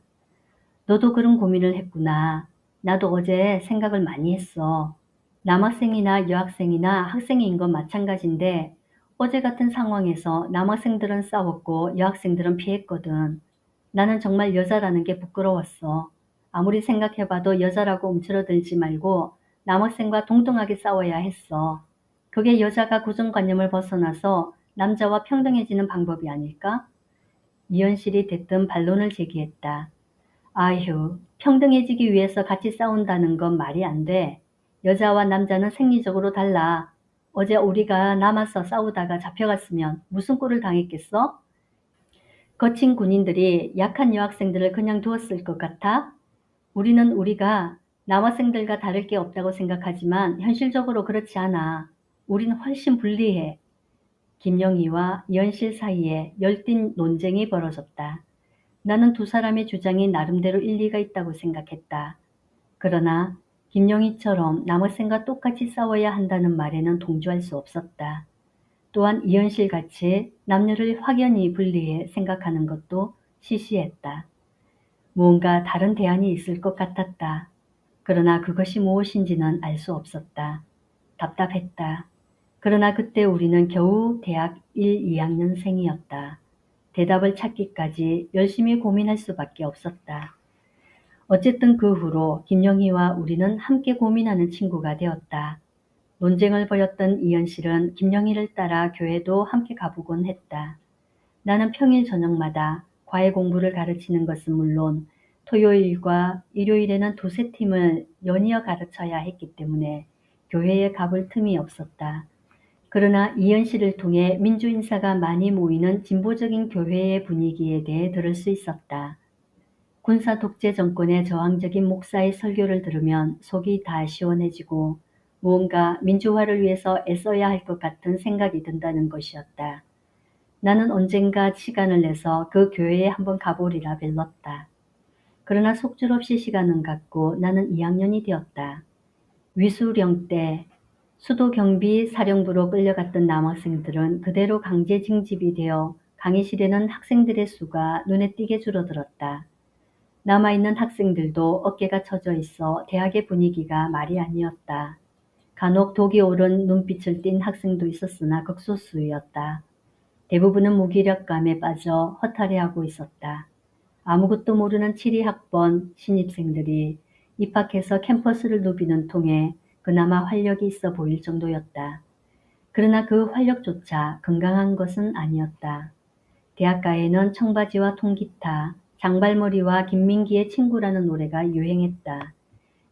B: 너도 그런 고민을 했구나. 나도 어제 생각을 많이 했어. 남학생이나 여학생이나 학생인 건 마찬가지인데 어제 같은 상황에서 남학생들은 싸웠고 여학생들은 피했거든. 나는 정말 여자라는 게 부끄러웠어. 아무리 생각해봐도 여자라고 움츠러들지 말고 남학생과 동등하게 싸워야 했어. 그게 여자가 고정관념을 벗어나서 남자와 평등해지는 방법이 아닐까? 이현실이 대뜸 반론을 제기했다. 아휴, 평등해지기 위해서 같이 싸운다는 건 말이 안 돼. 여자와 남자는 생리적으로 달라. 어제 우리가 남아서 싸우다가 잡혀갔으면 무슨 꼴을 당했겠어? 거친 군인들이 약한 여학생들을 그냥 두었을 것 같아? 우리는 우리가 남학생들과 다를 게 없다고 생각하지만 현실적으로 그렇지 않아. 우리는 훨씬 불리해. 김영희와 이현실 사이에 열띤 논쟁이 벌어졌다. 나는 두 사람의 주장이 나름대로 일리가 있다고 생각했다. 그러나 김영희처럼 남학생과 똑같이 싸워야 한다는 말에는 동조할 수 없었다. 또한 이현실같이 남녀를 확연히 분리해 생각하는 것도 시시했다. 무언가 다른 대안이 있을 것 같았다. 그러나 그것이 무엇인지는 알 수 없었다. 답답했다. 그러나 그때 우리는 겨우 대학 1, 2학년생이었다. 대답을 찾기까지 열심히 고민할 수밖에 없었다. 어쨌든 그 후로 김영희와 우리는 함께 고민하는 친구가 되었다. 논쟁을 벌였던 이현실은 김영희를 따라 교회도 함께 가보곤 했다. 나는 평일 저녁마다 과외 공부를 가르치는 것은 물론 토요일과 일요일에는 두세 팀을 연이어 가르쳐야 했기 때문에 교회에 가볼 틈이 없었다. 그러나 이현실을 통해 민주인사가 많이 모이는 진보적인 교회의 분위기에 대해 들을 수 있었다. 군사 독재 정권의 저항적인 목사의 설교를 들으면 속이 다 시원해지고 무언가 민주화를 위해서 애써야 할 것 같은 생각이 든다는 것이었다. 나는 언젠가 시간을 내서 그 교회에 한번 가보리라 빌렀다. 그러나 속절없이 시간은 갔고 나는 2학년이 되었다. 위수령 때 수도경비 사령부로 끌려갔던 남학생들은 그대로 강제 징집이 되어 강의실에는 학생들의 수가 눈에 띄게 줄어들었다. 남아있는 학생들도 어깨가 처져 있어 대학의 분위기가 말이 아니었다. 간혹 독이 오른 눈빛을 띤 학생도 있었으나 극소수였다. 대부분은 무기력감에 빠져 허탈해하고 있었다. 아무것도 모르는 7위 학번 신입생들이 입학해서 캠퍼스를 누비는 통에 그나마 활력이 있어 보일 정도였다. 그러나 그 활력조차 건강한 것은 아니었다. 대학가에는 청바지와 통기타, 장발머리와 김민기의 친구라는 노래가 유행했다.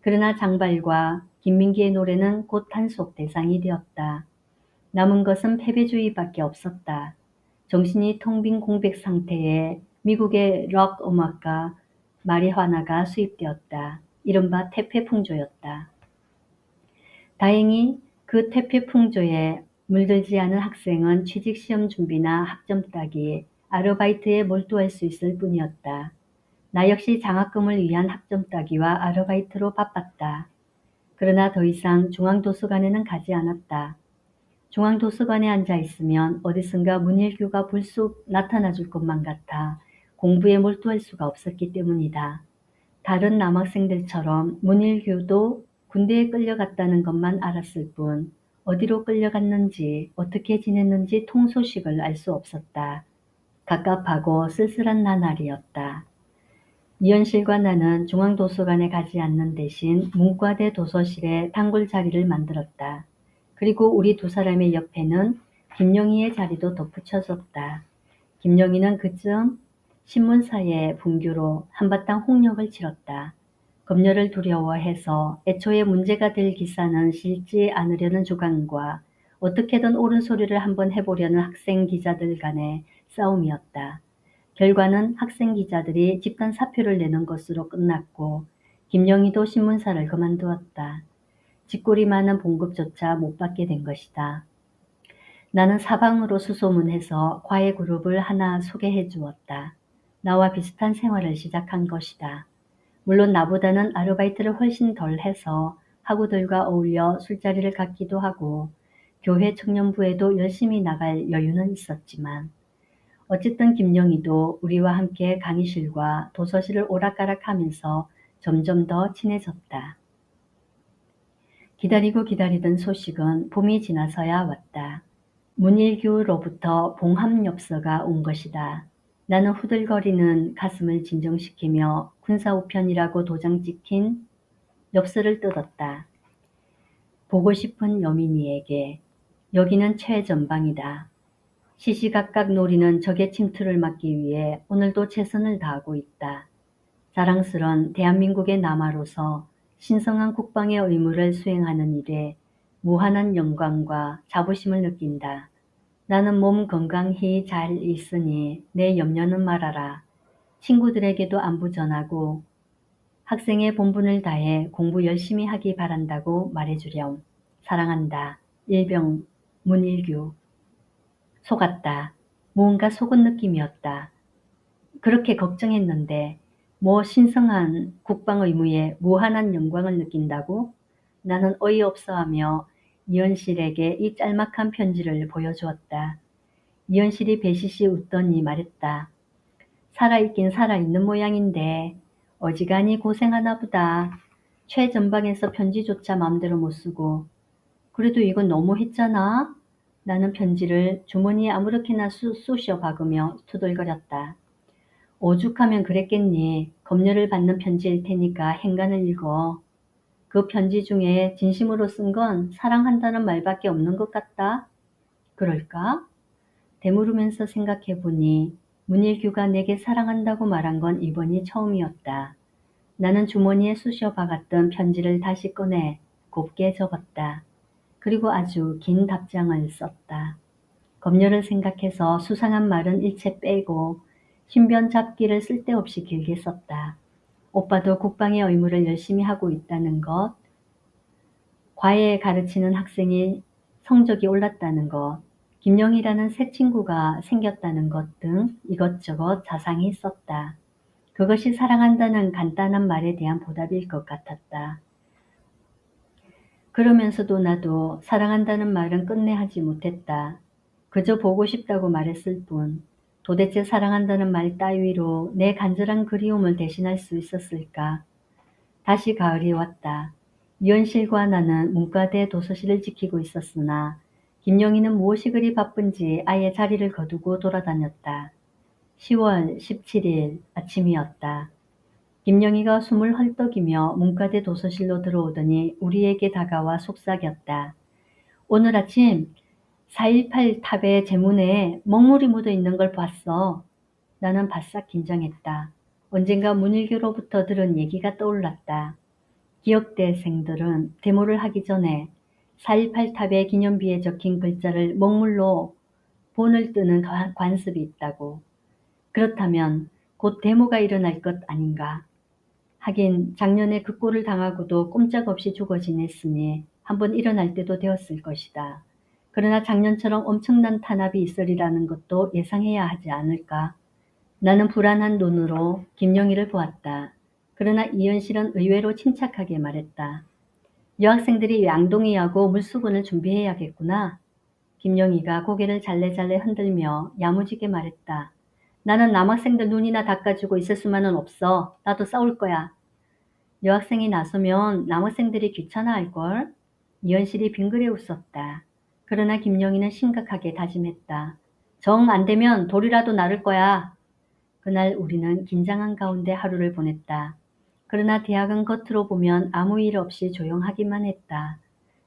B: 그러나 장발과 김민기의 노래는 곧 단속 대상이 되었다. 남은 것은 패배주의밖에 없었다. 정신이 텅 빈 공백 상태에 미국의 록 음악가 마리화나가 수입되었다. 이른바 태폐풍조였다. 다행히 그 태폐풍조에 물들지 않은 학생은 취직시험 준비나 학점 따기, 아르바이트에 몰두할 수 있을 뿐이었다. 나 역시 장학금을 위한 학점 따기와 아르바이트로 바빴다. 그러나 더 이상 중앙도서관에는 가지 않았다. 중앙도서관에 앉아 있으면 어디선가 문일규가 불쑥 나타나 줄 것만 같아 공부에 몰두할 수가 없었기 때문이다. 다른 남학생들처럼 문일규도 군대에 끌려갔다는 것만 알았을 뿐 어디로 끌려갔는지 어떻게 지냈는지 통소식을 알 수 없었다. 갑갑하고 쓸쓸한 나날이었다. 이현실과 나는 중앙도서관에 가지 않는 대신 문과대 도서실에 단골 자리를 만들었다. 그리고 우리 두 사람의 옆에는 김영희의 자리도 덧붙여졌다. 김영희는 그쯤 신문사의 분규로 한바탕 홍역을 치렀다. 검열을 두려워해서 애초에 문제가 될 기사는 실지 않으려는 주관과 어떻게든 옳은 소리를 한번 해보려는 학생 기자들 간의 싸움이었다. 결과는 학생 기자들이 집단 사표를 내는 것으로 끝났고 김영희도 신문사를 그만두었다. 쥐꼬리 많은 봉급조차 못 받게 된 것이다. 나는 사방으로 수소문해서 과외 그룹을 하나 소개해 주었다. 나와 비슷한 생활을 시작한 것이다. 물론 나보다는 아르바이트를 훨씬 덜 해서 학우들과 어울려 술자리를 갖기도 하고 교회 청년부에도 열심히 나갈 여유는 있었지만 어쨌든 김영희도 우리와 함께 강의실과 도서실을 오락가락하면서 점점 더 친해졌다. 기다리고 기다리던 소식은 봄이 지나서야 왔다. 문일규로부터 봉합엽서가 온 것이다. 나는 후들거리는 가슴을 진정시키며 군사우편이라고 도장 찍힌 엽서를 뜯었다. 보고 싶은 여민이에게 여기는 최전방이다. 시시각각 노리는 적의 침투를 막기 위해 오늘도 최선을 다하고 있다. 자랑스런 대한민국의 남아로서 신성한 국방의 의무를 수행하는 일에 무한한 영광과 자부심을 느낀다. 나는 몸 건강히 잘 있으니 내 염려는 말아라. 친구들에게도 안부 전하고 학생의 본분을 다해 공부 열심히 하기 바란다고 말해주렴. 사랑한다. 일병 문일규. 속았다. 뭔가 속은 느낌이었다. 그렇게 걱정했는데 뭐 신성한 국방 의무에 무한한 영광을 느낀다고? 나는 어이없어하며 이현실에게 이 짤막한 편지를 보여주었다. 이현실이 배시시 웃더니 말했다. 살아있긴 살아있는 모양인데 어지간히 고생하나 보다. 최전방에서 편지조차 마음대로 못 쓰고. 그래도 이건 너무했잖아. 나는 편지를 주머니에 아무렇게나 쑤셔 박으며 투덜거렸다. 오죽하면 그랬겠니. 검열을 받는 편지일 테니까 행간을 읽어. 그 편지 중에 진심으로 쓴 건 사랑한다는 말밖에 없는 것 같다. 그럴까? 되물으면서 생각해보니 문일규가 내게 사랑한다고 말한 건 이번이 처음이었다. 나는 주머니에 쑤셔 박았던 편지를 다시 꺼내 곱게 접었다. 그리고 아주 긴 답장을 썼다. 검열을 생각해서 수상한 말은 일체 빼고 신변 잡기를 쓸데없이 길게 썼다. 오빠도 국방의 의무를 열심히 하고 있다는 것, 과외에 가르치는 학생이 성적이 올랐다는 것, 김영희라는 새 친구가 생겼다는 것 등 이것저것 자상히 썼다. 그것이 사랑한다는 간단한 말에 대한 보답일 것 같았다. 그러면서도 나도 사랑한다는 말은 끝내 하지 못했다. 그저 보고 싶다고 말했을 뿐. 도대체 사랑한다는 말 따위로 내 간절한 그리움을 대신할 수 있었을까? 다시 가을이 왔다. 이현실과 나는 문과대 도서실을 지키고 있었으나 김영희는 무엇이 그리 바쁜지 아예 자리를 거두고 돌아다녔다. 10월 17일 아침이었다. 김영희가 숨을 헐떡이며 문과대 도서실로 들어오더니 우리에게 다가와 속삭였다. 오늘 아침 4.18 탑의 제문에 먹물이 묻어 있는 걸 봤어. 나는 바싹 긴장했다. 언젠가 문일교로부터 들은 얘기가 떠올랐다. 기억대생들은 데모를 하기 전에 4.18 탑의 기념비에 적힌 글자를 먹물로 본을 뜨는 관습이 있다고. 그렇다면 곧 데모가 일어날 것 아닌가. 하긴 작년에 그 꼴을 당하고도 꼼짝없이 죽어 지냈으니 한번 일어날 때도 되었을 것이다. 그러나 작년처럼 엄청난 탄압이 있으리라는 것도 예상해야 하지 않을까. 나는 불안한 눈으로 김영희를 보았다. 그러나 이현실은 의외로 침착하게 말했다. 여학생들이 양동이하고 물수건을 준비해야겠구나. 김영희가 고개를 잘래잘래 흔들며 야무지게 말했다. 나는 남학생들 눈이나 닦아주고 있을 수만은 없어. 나도 싸울 거야. 여학생이 나서면 남학생들이 귀찮아할걸. 이현실이 빙그레 웃었다. 그러나 김영희는 심각하게 다짐했다. 정 안 되면 돌이라도 나를 거야. 그날 우리는 긴장한 가운데 하루를 보냈다. 그러나 대학은 겉으로 보면 아무 일 없이 조용하기만 했다.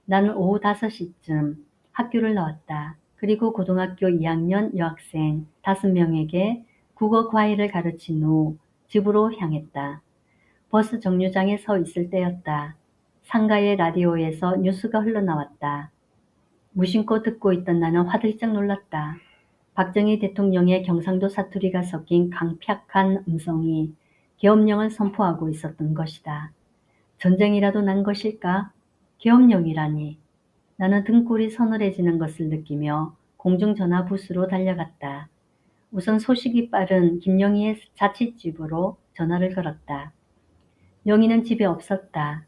B: 나는 오후 5시쯤 학교를 나왔다. 그리고 고등학교 2학년 여학생 5명에게 국어 과외를 가르친 후 집으로 향했다. 버스 정류장에 서 있을 때였다. 상가의 라디오에서 뉴스가 흘러나왔다. 무심코 듣고 있던 나는 화들짝 놀랐다. 박정희 대통령의 경상도 사투리가 섞인 강팍한 음성이 계엄령을 선포하고 있었던 것이다. 전쟁이라도 난 것일까? 계엄령이라니. 나는 등골이 서늘해지는 것을 느끼며 공중전화 부스로 달려갔다. 우선 소식이 빠른 김영희의 자취집으로 전화를 걸었다. 영희는 집에 없었다.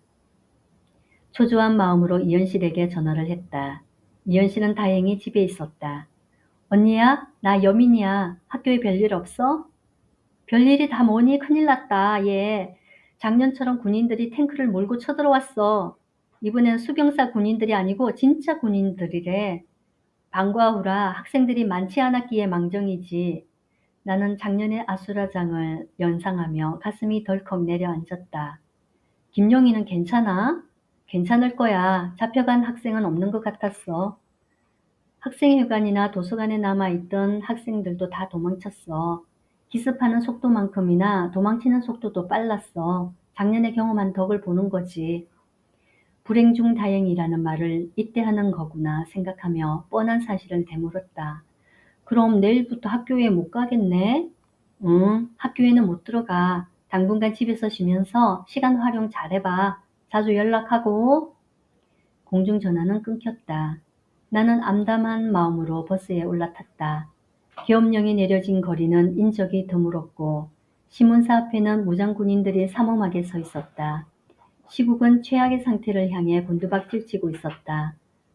B: 초조한 마음으로 이현실에게 전화를 했다. 이현실은 다행히 집에 있었다. 언니야? 나 여민이야. 학교에 별일 없어? 별일이 다 뭐니? 큰일 났다. 얘 작년처럼 군인들이 탱크를 몰고 쳐들어왔어. 이번엔 수경사 군인들이 아니고 진짜 군인들이래. 방과 후라 학생들이 많지 않았기에 망정이지. 나는 작년의 아수라장을 연상하며 가슴이 덜컥 내려앉았다. 김용희는 괜찮아? 괜찮을 거야. 잡혀간 학생은 없는 것 같았어. 학생회관이나 도서관에 남아있던 학생들도 다 도망쳤어. 기습하는 속도만큼이나 도망치는 속도도 빨랐어. 작년에 경험한 덕을 보는 거지. 불행 중 다행이라는 말을 이때 하는 거구나 생각하며 뻔한 사실을 되물었다. 그럼 내일부터 학교에 못 가겠네? 응, 학교에는 못 들어가. 당분간 집에서 쉬면서 시간 활용 잘해봐. 자주 연락하고. 공중전화는 끊겼다. 나는 암담한 마음으로 버스에 올라탔다. 기업령이 내려진 거리는 인적이 드물었고 신문사 앞에는 무장군인들이 삼엄하게 서 있었다. 시국은 최악의 상태를 향해 곤두박질치고 있었다.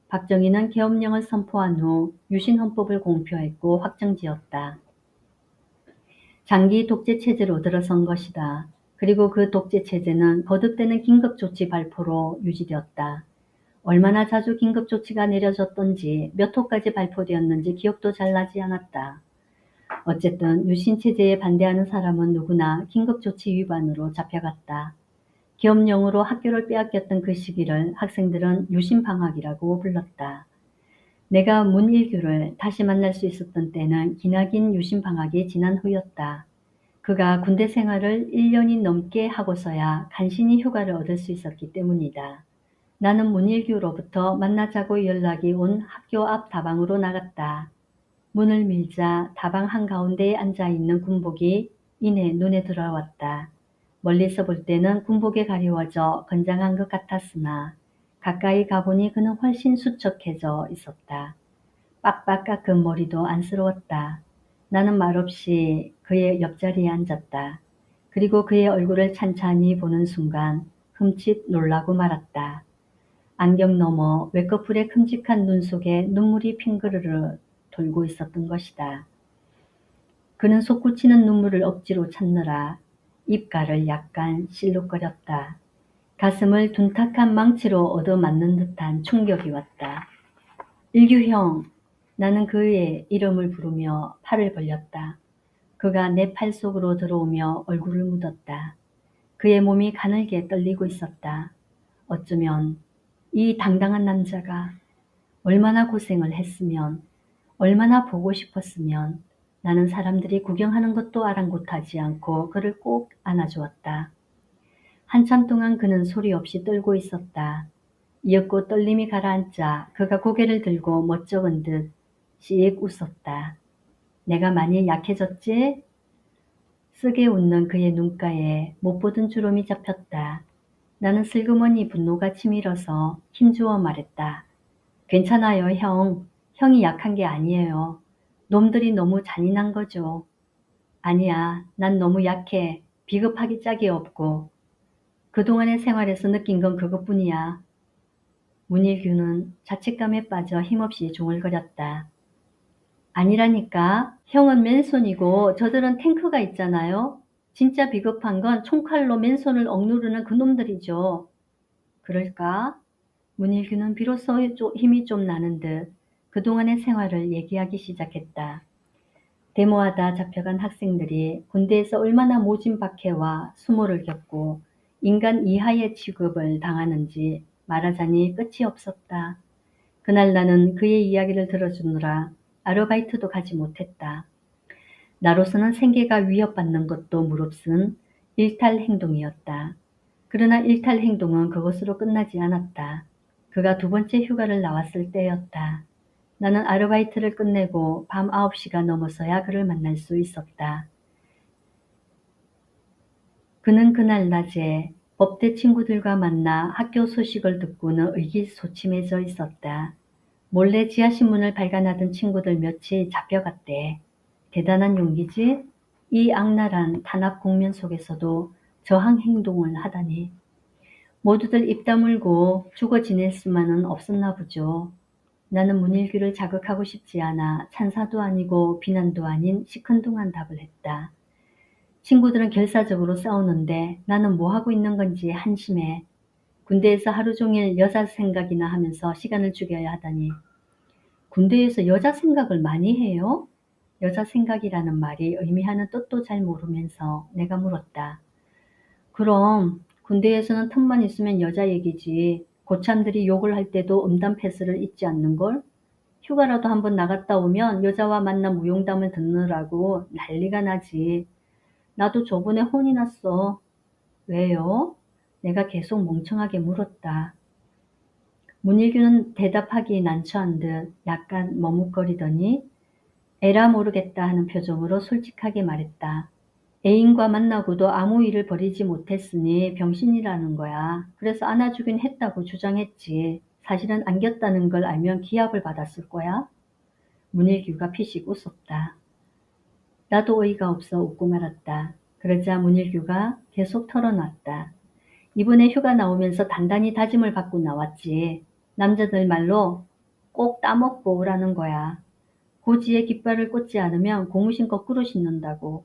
B: 박정희는 계엄령을 선포한 후 유신헌법을 공표했고 확정지었다. 장기 독재체제로 들어선 것이다. 그리고 그 독재체제는 거듭되는 긴급조치 발표로 유지되었다. 얼마나 자주 긴급조치가 내려졌던지 몇 호까지 발표되었는지 기억도 잘 나지 않았다. 어쨌든 유신체제에 반대하는 사람은 누구나 긴급조치 위반으로 잡혀갔다. 계엄령으로 학교를 빼앗겼던 그 시기를 학생들은 유신방학이라고 불렀다. 내가 문일규를 다시 만날 수 있었던 때는 기나긴 유신방학이 지난 후였다. 그가 군대 생활을 1년이 넘게 하고서야 간신히 휴가를 얻을 수 있었기 때문이다. 나는 문일규로부터 만나자고 연락이 온 학교 앞 다방으로 나갔다. 문을 밀자 다방 한가운데에 앉아있는 군복이 이내 눈에 들어왔다. 멀리서 볼 때는 군복에 가리워져 건장한 것 같았으나 가까이 가보니 그는 훨씬 수척해져 있었다. 빡빡 깎은 머리도 안쓰러웠다. 나는 말없이 그의 옆자리에 앉았다. 그리고 그의 얼굴을 찬찬히 보는 순간 흠칫 놀라고 말았다. 안경 너머 외꺼풀의 큼직한 눈 속에 눈물이 핑그르르 돌고 있었던 것이다. 그는 솟구치는 눈물을 억지로 참느라 입가를 약간 실룩거렸다. 가슴을 둔탁한 망치로 얻어맞는 듯한 충격이 왔다. 일규 형, 나는 그의 이름을 부르며 팔을 벌렸다. 그가 내 팔 속으로 들어오며 얼굴을 묻었다. 그의 몸이 가늘게 떨리고 있었다. 어쩌면 이 당당한 남자가 얼마나 고생을 했으면, 얼마나 보고 싶었으면 나는 사람들이 구경하는 것도 아랑곳하지 않고 그를 꼭 안아주었다. 한참 동안 그는 소리 없이 떨고 있었다. 이윽고 떨림이 가라앉자 그가 고개를 들고 멋쩍은 듯 씩 웃었다. 내가 많이 약해졌지? 쓰게 웃는 그의 눈가에 못 보던 주름이 잡혔다. 나는 슬그머니 분노가 치밀어서 힘주어 말했다. 괜찮아요, 형. 형이 약한 게 아니에요. 놈들이 너무 잔인한 거죠. 아니야, 난 너무 약해. 비겁하기 짝이 없고. 그동안의 생활에서 느낀 건 그것뿐이야. 문일규는 자책감에 빠져 힘없이 중얼거렸다. 아니라니까. 형은 맨손이고 저들은 탱크가 있잖아요. 진짜 비겁한 건 총칼로 맨손을 억누르는 그놈들이죠. 그럴까? 문일규는 비로소 힘이 좀 나는 듯 그동안의 생활을 얘기하기 시작했다. 데모하다 잡혀간 학생들이 군대에서 얼마나 모진 박해와 수모를 겪고 인간 이하의 취급을 당하는지 말하자니 끝이 없었다. 그날 나는 그의 이야기를 들어주느라 아르바이트도 가지 못했다. 나로서는 생계가 위협받는 것도 무릅쓴 일탈 행동이었다. 그러나 일탈 행동은 그것으로 끝나지 않았다. 그가 두 번째 휴가를 나왔을 때였다. 나는 아르바이트를 끝내고 밤 9시가 넘어서야 그를 만날 수 있었다. 그는 그날 낮에 법대 친구들과 만나 학교 소식을 듣고는 의기소침해져 있었다. 몰래 지하신문을 발간하던 친구들 몇이 잡혀갔대. 대단한 용기지? 이 악랄한 탄압 국면 속에서도 저항 행동을 하다니. 모두들 입 다물고 죽어 지낼 수만은 없었나 보죠. 나는 문일규를 자극하고 싶지 않아 찬사도 아니고 비난도 아닌 시큰둥한 답을 했다. 친구들은 결사적으로 싸우는데 나는 뭐 하고 있는 건지 한심해. 군대에서 하루 종일 여자 생각이나 하면서 시간을 죽여야 하다니. 군대에서 여자 생각을 많이 해요? 여자 생각이라는 말이 의미하는 뜻도 잘 모르면서 내가 물었다. 그럼 군대에서는 틈만 있으면 여자 얘기지. 고참들이 욕을 할 때도 음담 패스를 잊지 않는걸? 휴가라도 한번 나갔다 오면 여자와 만나 무용담을 듣느라고 난리가 나지. 나도 저번에 혼이 났어. 왜요? 내가 계속 멍청하게 물었다. 문일규는 대답하기 난처한 듯 약간 머뭇거리더니 에라 모르겠다 하는 표정으로 솔직하게 말했다. 애인과 만나고도 아무 일을 벌이지 못했으니 병신이라는 거야. 그래서 안아주긴 했다고 주장했지. 사실은 안겼다는 걸 알면 기합을 받았을 거야. 문일규가 피식 웃었다. 나도 어이가 없어 웃고 말았다. 그러자 문일규가 계속 털어놨다. 이번에 휴가 나오면서 단단히 다짐을 받고 나왔지. 남자들 말로 꼭 따먹고 오라는 거야. 고지에 깃발을 꽂지 않으면 고무신 거꾸로 신는다고.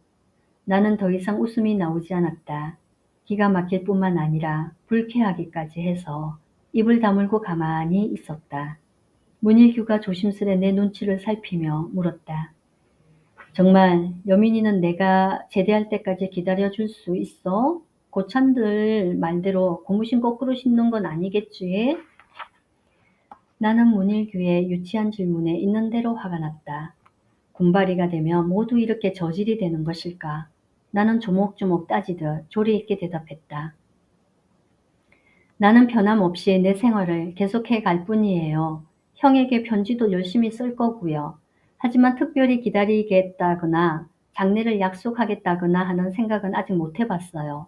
B: 나는 더 이상 웃음이 나오지 않았다. 기가 막힐 뿐만 아니라 불쾌하기까지 해서 입을 다물고 가만히 있었다. 문일규가 조심스레 내 눈치를 살피며 물었다. 정말 여민이는 내가 제대할 때까지 기다려줄 수 있어? 고참들 말대로 고무신 거꾸로 신는 건 아니겠지? 나는 문일규의 유치한 질문에 있는 대로 화가 났다. 군발이가 되면 모두 이렇게 저질이 되는 것일까? 나는 조목조목 따지듯 조리 있게 대답했다. 나는 변함없이 내 생활을 계속해 갈 뿐이에요. 형에게 편지도 열심히 쓸 거고요. 하지만 특별히 기다리겠다거나 장례를 약속하겠다거나 하는 생각은 아직 못 해봤어요.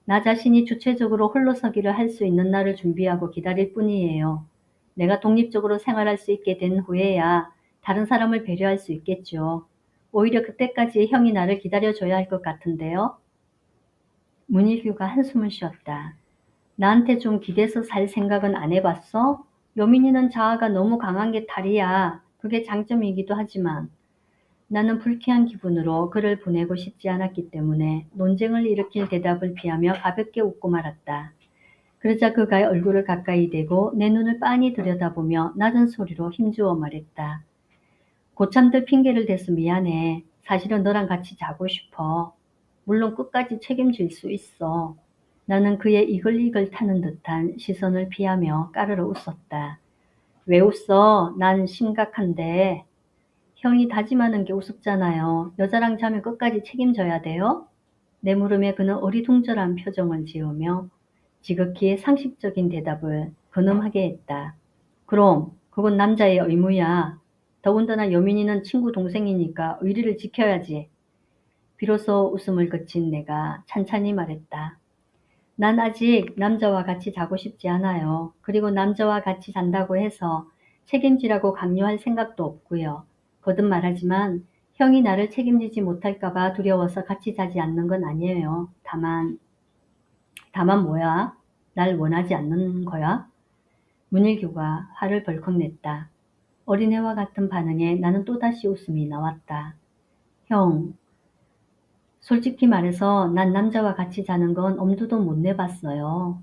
B: 나 자신이 주체적으로 홀로서기를 할 수 있는 날을 준비하고 기다릴 뿐이에요. 내가 독립적으로 생활할 수 있게 된 후에야 다른 사람을 배려할 수 있겠죠. 오히려 그때까지 형이 나를 기다려줘야 할 것 같은데요. 문일규가 한숨을 쉬었다. 나한테 좀 기대서 살 생각은 안 해봤어? 여민이는 자아가 너무 강한 게 탈이야. 그게 장점이기도 하지만 나는 불쾌한 기분으로 글을 보내고 싶지 않았기 때문에 논쟁을 일으킬 대답을 피하며 가볍게 웃고 말았다. 그러자 그가 얼굴을 가까이 대고 내 눈을 빤히 들여다보며 낮은 소리로 힘주어 말했다. 고참들 핑계를 대서 미안해. 사실은 너랑 같이 자고 싶어. 물론 끝까지 책임질 수 있어. 나는 그의 이글이글 타는 듯한 시선을 피하며 까르르 웃었다. 왜 웃어? 난 심각한데. 형이 다짐하는 게 우습잖아요. 여자랑 자면 끝까지 책임져야 돼요? 내 물음에 그는 어리둥절한 표정을 지으며 지극히 상식적인 대답을 근엄하게 했다. 그럼 그건 남자의 의무야. 더군다나 여민이는 친구 동생이니까 의리를 지켜야지. 비로소 웃음을 그친 내가 찬찬히 말했다. 난 아직 남자와 같이 자고 싶지 않아요. 그리고 남자와 같이 잔다고 해서 책임지라고 강요할 생각도 없고요. 거듭 말하지만 형이 나를 책임지지 못할까봐 두려워서 같이 자지 않는 건 아니에요. 다만 뭐야? 날 원하지 않는 거야? 문일규가 화를 벌컥 냈다. 어린애와 같은 반응에 나는 또다시 웃음이 나왔다. 형, 솔직히 말해서 난 남자와 같이 자는 건 엄두도 못 내봤어요.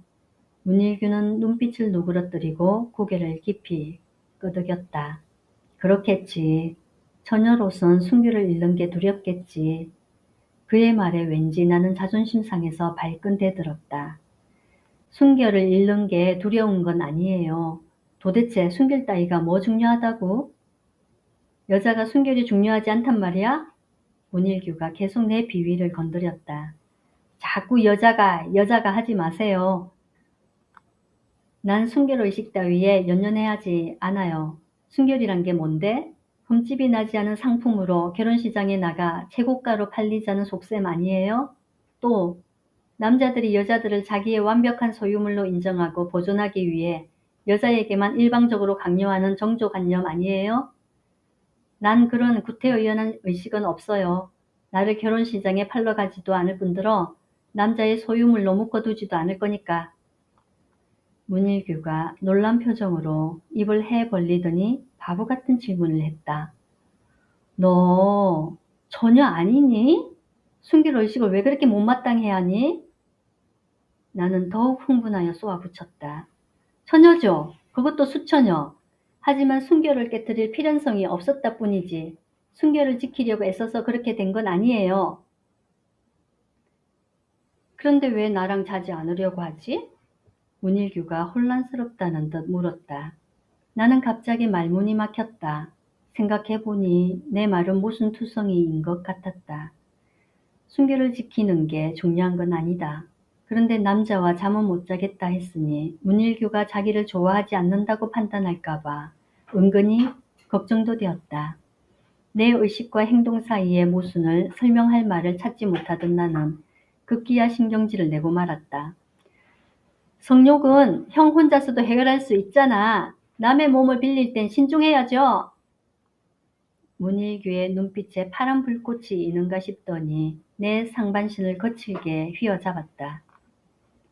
B: 문일규는 눈빛을 누그러뜨리고 고개를 깊이 끄덕였다. 그렇겠지. 처녀로선 순규를 잃는 게 두렵겠지. 그의 말에 왠지 나는 자존심 상해서 발끈대 들었다. 순결을 잃는 게 두려운 건 아니에요. 도대체 순결 따위가 뭐 중요하다고? 여자가 순결이 중요하지 않단 말이야? 문일규가 계속 내 비위를 건드렸다. 자꾸 여자가 하지 마세요. 난 순결의식 따위에 연연해하지 않아요. 순결이란 게 뭔데? 흠집이 나지 않은 상품으로 결혼시장에 나가 최고가로 팔리자는 속셈 아니에요? 또 남자들이 여자들을 자기의 완벽한 소유물로 인정하고 보존하기 위해 여자에게만 일방적으로 강요하는 정조관념 아니에요? 난 그런 구태의연한 의식은 없어요. 나를 결혼시장에 팔러 가지도 않을 뿐더러 남자의 소유물로 묶어두지도 않을 거니까. 문일규가 놀란 표정으로 입을 해 벌리더니 바보 같은 질문을 했다. 너 전혀 아니니? 순결 의식을 왜 그렇게 못마땅해 하니? 나는 더욱 흥분하여 쏘아붙였다. 처녀죠. 그것도 수처녀. 하지만 순결을 깨뜨릴 필연성이 없었다 뿐이지. 순결을 지키려고 애써서 그렇게 된 건 아니에요. 그런데 왜 나랑 자지 않으려고 하지? 문일규가 혼란스럽다는 듯 물었다. 나는 갑자기 말문이 막혔다. 생각해보니 내 말은 무슨 투성이인 것 같았다. 순결을 지키는 게 중요한 건 아니다. 그런데 남자와 잠은 못 자겠다 했으니 문일규가 자기를 좋아하지 않는다고 판단할까봐 은근히 걱정도 되었다. 내 의식과 행동 사이의 모순을 설명할 말을 찾지 못하던 나는 급기야 신경질을 내고 말았다. 성욕은 형 혼자서도 해결할 수 있잖아. 남의 몸을 빌릴 땐 신중해야죠. 문일규의 눈빛에 파란 불꽃이 있는가 싶더니 내 상반신을 거칠게 휘어잡았다.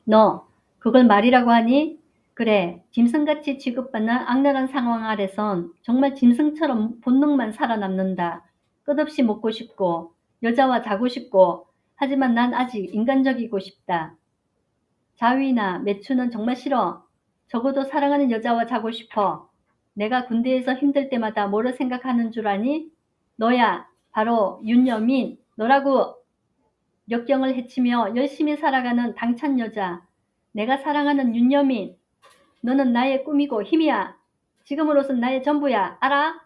B: 너 그걸 말이라고 하니? 그래, 짐승같이 취급받는 악랄한 상황 아래선 정말 짐승처럼 본능만 살아남는다. 끝없이 먹고 싶고 여자와 자고 싶고 하지만 난 아직 인간적이고 싶다. 자위나 매추는 정말 싫어. 적어도 사랑하는 여자와 자고 싶어. 내가 군대에서 힘들 때마다 뭐를 생각하는 줄 아니? 너야, 바로 윤여민, 너라고. 역경을 헤치며 열심히 살아가는 당찬 여자. 내가 사랑하는 윤여민. 너는 나의 꿈이고 힘이야. 지금으로선 나의 전부야. 알아?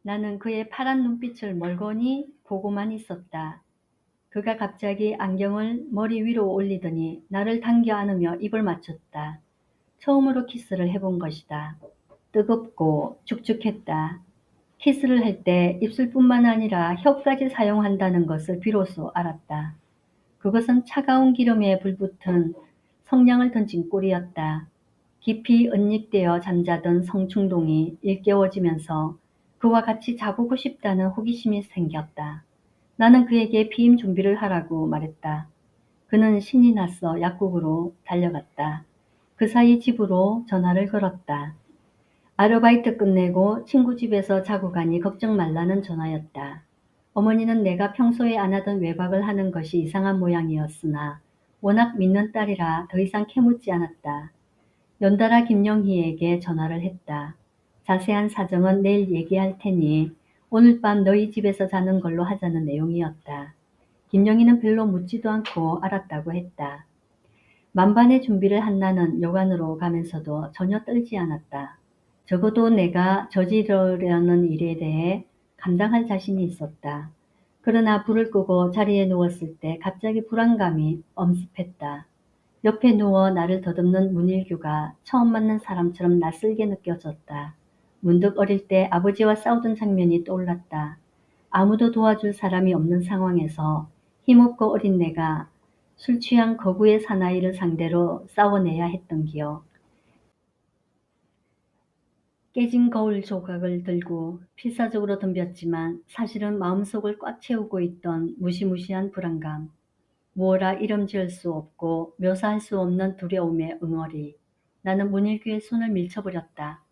B: 나는 그의 파란 눈빛을 멀거니 보고만 있었다. 그가 갑자기 안경을 머리 위로 올리더니 나를 당겨 안으며 입을 맞췄다. 처음으로 키스를 해본 것이다. 뜨겁고 축축했다. 키스를 할 때 입술뿐만 아니라 혀까지 사용한다는 것을 비로소 알았다. 그것은 차가운 기름에 불붙은 성냥을 던진 꼴이었다. 깊이 은닉되어 잠자던 성충동이 일깨워지면서 그와 같이 자보고 싶다는 호기심이 생겼다. 나는 그에게 피임 준비를 하라고 말했다. 그는 신이 났어 약국으로 달려갔다. 그 사이 집으로 전화를 걸었다. 아르바이트 끝내고 친구 집에서 자고 가니 걱정 말라는 전화였다. 어머니는 내가 평소에 안 하던 외박을 하는 것이 이상한 모양이었으나 워낙 믿는 딸이라 더 이상 캐묻지 않았다. 연달아 김영희에게 전화를 했다. 자세한 사정은 내일 얘기할 테니 오늘 밤 너희 집에서 자는 걸로 하자는 내용이었다. 김영희는 별로 묻지도 않고 알았다고 했다. 만반의 준비를 한 나는 요관으로 가면서도 전혀 떨지 않았다. 적어도 내가 저지르려는 일에 대해 감당할 자신이 있었다. 그러나 불을 끄고 자리에 누웠을 때 갑자기 불안감이 엄습했다. 옆에 누워 나를 더듬는 문일규가 처음 만난 사람처럼 낯설게 느껴졌다. 문득 어릴 때 아버지와 싸우던 장면이 떠올랐다. 아무도 도와줄 사람이 없는 상황에서 힘없고 어린 내가 술 취한 거구의 사나이를 상대로 싸워내야 했던 기억. 깨진 거울 조각을 들고 필사적으로 덤볐지만 사실은 마음속을 꽉 채우고 있던 무시무시한 불안감. 무어라 이름 지을 수 없고 묘사할 수 없는 두려움의 응어리. 나는 문일규의 손을 밀쳐버렸다.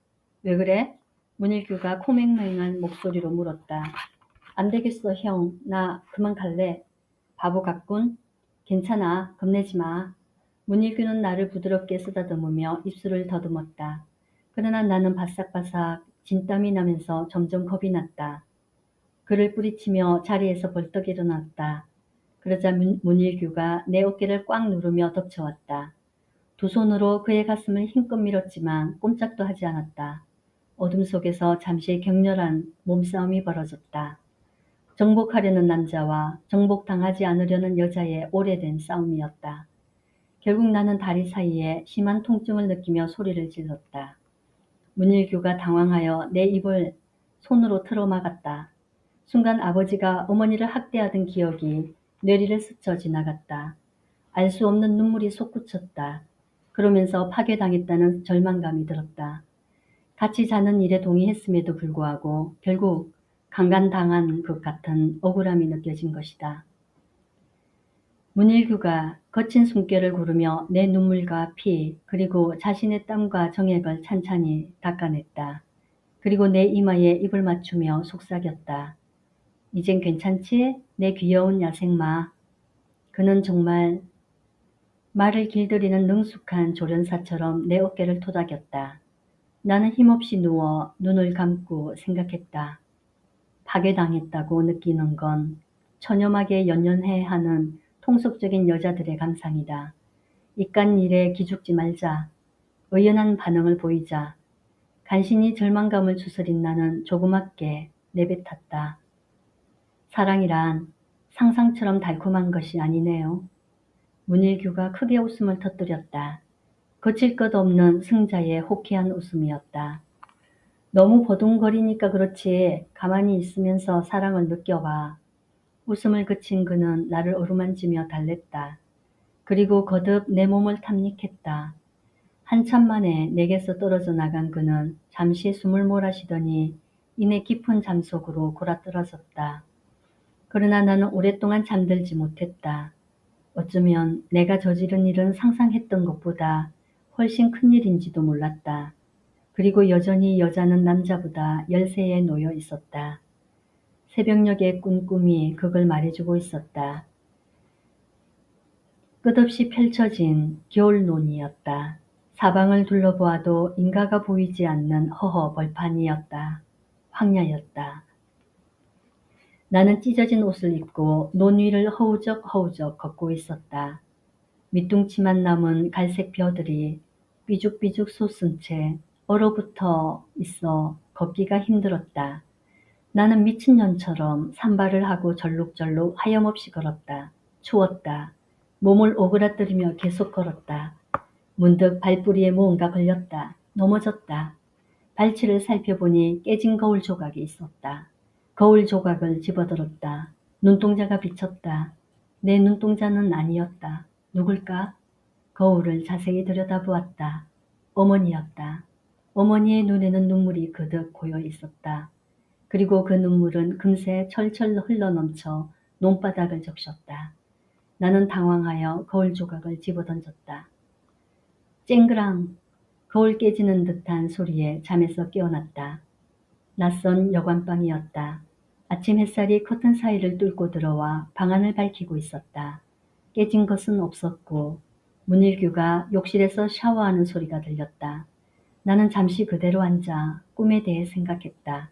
B: 왜 그래? 문일규가 코맹맹한 목소리로 물었다. 안 되겠어 형. 나 그만 갈래. 바보 같군. 괜찮아. 겁내지 마. 문일규는 나를 부드럽게 쓰다듬으며 입술을 더듬었다. 그러나 나는 바싹바싹 진땀이 나면서 점점 겁이 났다. 그를 뿌리치며 자리에서 벌떡 일어났다. 그러자 문일규가 내 어깨를 꽉 누르며 덮쳐왔다. 두 손으로 그의 가슴을 힘껏 밀었지만 꼼짝도 하지 않았다. 어둠 속에서 잠시 격렬한 몸싸움이 벌어졌다. 정복하려는 남자와 정복당하지 않으려는 여자의 오래된 싸움이었다. 결국 나는 다리 사이에 심한 통증을 느끼며 소리를 질렀다. 문일규가 당황하여 내 입을 손으로 틀어막았다. 순간 아버지가 어머니를 학대하던 기억이 뇌리를 스쳐 지나갔다. 알 수 없는 눈물이 솟구쳤다. 그러면서 파괴당했다는 절망감이 들었다. 같이 자는 일에 동의했음에도 불구하고 결국 강간당한 것 같은 억울함이 느껴진 것이다. 문일규가 거친 숨결을 구르며 내 눈물과 피 그리고 자신의 땀과 정액을 찬찬히 닦아냈다. 그리고 내 이마에 입을 맞추며 속삭였다. 이젠 괜찮지? 내 귀여운 야생마. 그는 정말 말을 길들이는 능숙한 조련사처럼 내 어깨를 토닥였다. 나는 힘없이 누워 눈을 감고 생각했다. 파괴당했다고 느끼는 건 처녀막에 연연해하는 통속적인 여자들의 감상이다. 이깟 일에 기죽지 말자. 의연한 반응을 보이자. 간신히 절망감을 추스린 나는 조그맣게 내뱉었다. 사랑이란 상상처럼 달콤한 것이 아니네요. 문일규가 크게 웃음을 터뜨렸다. 거칠 것 없는 승자의 호쾌한 웃음이었다. 너무 버둥거리니까 그렇지 가만히 있으면서 사랑을 느껴봐. 웃음을 그친 그는 나를 어루만지며 달랬다. 그리고 거듭 내 몸을 탐닉했다. 한참 만에 내게서 떨어져 나간 그는 잠시 숨을 몰아쉬더니 이내 깊은 잠 속으로 골아떨어졌다. 그러나 나는 오랫동안 잠들지 못했다. 어쩌면 내가 저지른 일은 상상했던 것보다 훨씬 큰 일인지도 몰랐다. 그리고 여전히 여자는 남자보다 열세에 놓여 있었다. 새벽녘에 꾼 꿈이 그걸 말해주고 있었다. 끝없이 펼쳐진 겨울논이었다. 사방을 둘러보아도 인가가 보이지 않는 허허 벌판이었다. 황야였다. 나는 찢어진 옷을 입고 논 위를 허우적허우적 걷고 있었다. 밑둥치만 남은 갈색 벼들이 삐죽삐죽 솟은 채 얼어붙어 있어 걷기가 힘들었다. 나는 미친년처럼 산발을 하고 절룩절룩 하염없이 걸었다. 추웠다. 몸을 오그라뜨리며 계속 걸었다. 문득 발뿌리에 무언가 걸렸다. 넘어졌다. 발치를 살펴보니 깨진 거울 조각이 있었다. 거울 조각을 집어들었다. 눈동자가 비쳤다. 내 눈동자는 아니었다. 누굴까? 거울을 자세히 들여다보았다. 어머니였다. 어머니의 눈에는 눈물이 그득 고여 있었다. 그리고 그 눈물은 금세 철철 흘러넘쳐 논바닥을 적셨다. 나는 당황하여 거울 조각을 집어던졌다. 쨍그랑! 거울 깨지는 듯한 소리에 잠에서 깨어났다. 낯선 여관방이었다. 아침 햇살이 커튼 사이를 뚫고 들어와 방 안을 밝히고 있었다. 깨진 것은 없었고 문일규가 욕실에서 샤워하는 소리가 들렸다. 나는 잠시 그대로 앉아 꿈에 대해 생각했다.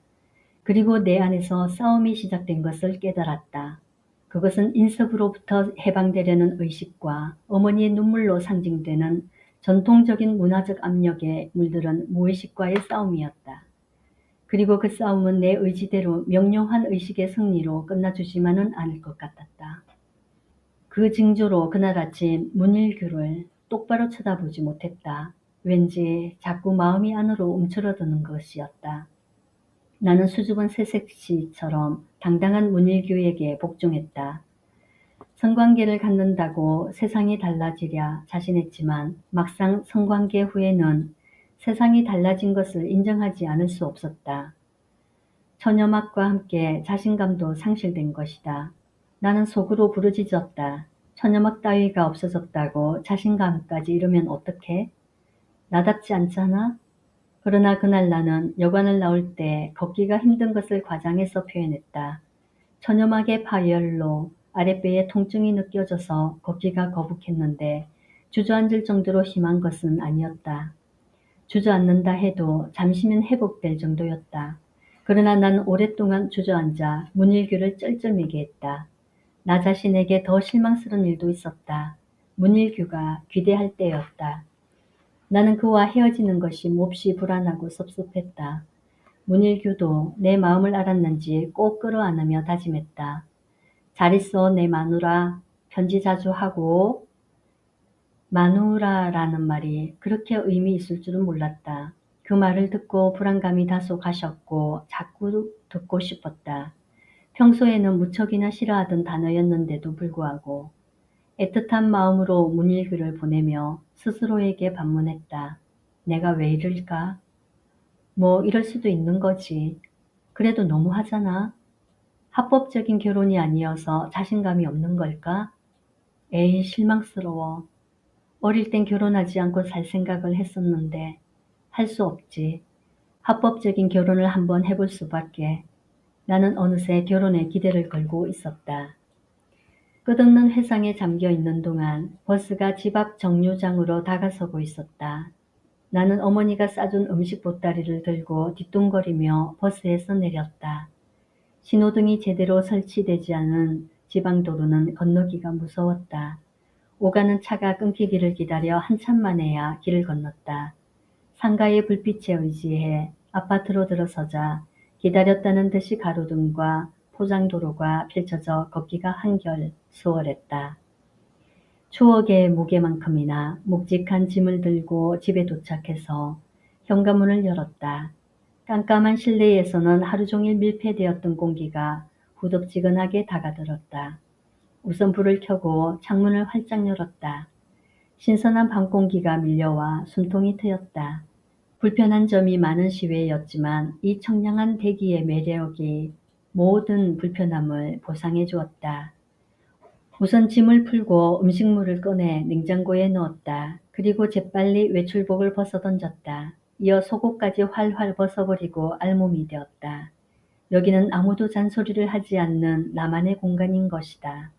B: 그리고 내 안에서 싸움이 시작된 것을 깨달았다. 그것은 인습으로부터 해방되려는 의식과 어머니의 눈물로 상징되는 전통적인 문화적 압력에 물들은 무의식과의 싸움이었다. 그리고 그 싸움은 내 의지대로 명료한 의식의 승리로 끝나주지만은 않을 것 같았다. 그 징조로 그날 아침 문일규를 똑바로 쳐다보지 못했다. 왠지 자꾸 마음이 안으로 움츠러드는 것이었다. 나는 수줍은 새색시처럼 당당한 문일규에게 복종했다. 성관계를 갖는다고 세상이 달라지랴 자신했지만 막상 성관계 후에는 세상이 달라진 것을 인정하지 않을 수 없었다. 처녀막과 함께 자신감도 상실된 것이다. 나는 속으로 부르짖었다. 처녀막 따위가 없어졌다고 자신감까지 잃으면 어떡해? 나답지 않잖아? 그러나 그날 나는 여관을 나올 때 걷기가 힘든 것을 과장해서 표현했다. 처녀막의 파열로 아랫배에 통증이 느껴져서 걷기가 거북했는데 주저앉을 정도로 심한 것은 아니었다. 주저앉는다 해도 잠시면 회복될 정도였다. 그러나 난 오랫동안 주저앉아 문일규를 쩔쩔매게 했다. 나 자신에게 더 실망스러운 일도 있었다. 문일규가 귀대할 때였다. 나는 그와 헤어지는 것이 몹시 불안하고 섭섭했다. 문일규도 내 마음을 알았는지 꼭 끌어안으며 다짐했다. 잘 있어 내 마누라. 편지 자주 하고. 마누라라는 말이 그렇게 의미 있을 줄은 몰랐다. 그 말을 듣고 불안감이 다소 가셨고 자꾸 듣고 싶었다. 평소에는 무척이나 싫어하던 단어였는데도 불구하고 애틋한 마음으로 문일규를 보내며 스스로에게 반문했다. 내가 왜 이럴까? 뭐 이럴 수도 있는 거지. 그래도 너무하잖아. 합법적인 결혼이 아니어서 자신감이 없는 걸까? 에이, 실망스러워. 어릴 땐 결혼하지 않고 살 생각을 했었는데 할 수 없지. 합법적인 결혼을 한번 해볼 수밖에. 나는 어느새 결혼에 기대를 걸고 있었다. 끝없는 회상에 잠겨 있는 동안 버스가 집 앞 정류장으로 다가서고 있었다. 나는 어머니가 싸준 음식 보따리를 들고 뒤뚱거리며 버스에서 내렸다. 신호등이 제대로 설치되지 않은 지방도로는 건너기가 무서웠다. 오가는 차가 끊기기를 기다려 한참 만에야 길을 건넜다. 상가의 불빛에 의지해 아파트로 들어서자 기다렸다는 듯이 가로등과 포장도로가 펼쳐져 걷기가 한결 수월했다. 추억의 무게만큼이나 묵직한 짐을 들고 집에 도착해서 현관문을 열었다. 깜깜한 실내에서는 하루 종일 밀폐되었던 공기가 후덥지근하게 다가들었다. 우선 불을 켜고 창문을 활짝 열었다. 신선한 밤 공기가 밀려와 숨통이 트였다. 불편한 점이 많은 시외였지만 이 청량한 대기의 매력이 모든 불편함을 보상해 주었다. 우선 짐을 풀고 음식물을 꺼내 냉장고에 넣었다. 그리고 재빨리 외출복을 벗어던졌다. 이어 속옷까지 활활 벗어버리고 알몸이 되었다. 여기는 아무도 잔소리를 하지 않는 나만의 공간인 것이다.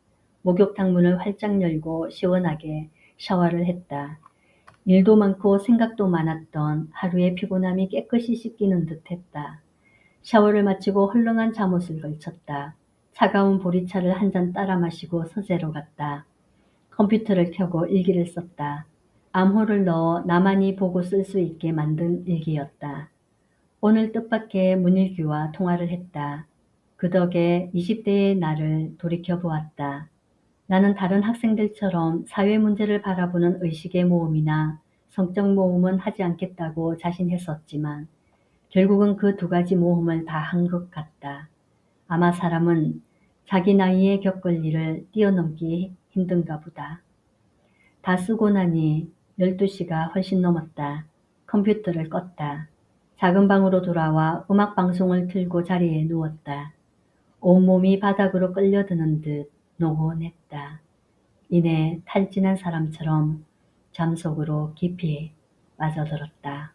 B: 목욕탕 문을 활짝 열고 시원하게 샤워를 했다. 일도 많고 생각도 많았던 하루의 피곤함이 깨끗이 씻기는 듯했다. 샤워를 마치고 헐렁한 잠옷을 걸쳤다. 차가운 보리차를 한 잔 따라 마시고 서재로 갔다. 컴퓨터를 켜고 일기를 썼다. 암호를 넣어 나만이 보고 쓸 수 있게 만든 일기였다. 오늘 뜻밖의 문일규와 통화를 했다. 그 덕에 20대의 나를 돌이켜보았다. 나는 다른 학생들처럼 사회 문제를 바라보는 의식의 모험이나 성적 모험은 하지 않겠다고 자신했었지만 결국은 그 두 가지 모험을 다 한 것 같다. 아마 사람은 자기 나이에 겪을 일을 뛰어넘기 힘든가 보다. 다 쓰고 나니 12시가 훨씬 넘었다. 컴퓨터를 껐다. 작은 방으로 돌아와 음악 방송을 틀고 자리에 누웠다. 온몸이 바닥으로 끌려드는 듯 노곤했다. 이내 탈진한 사람처럼 잠속으로 깊이 빠져들었다.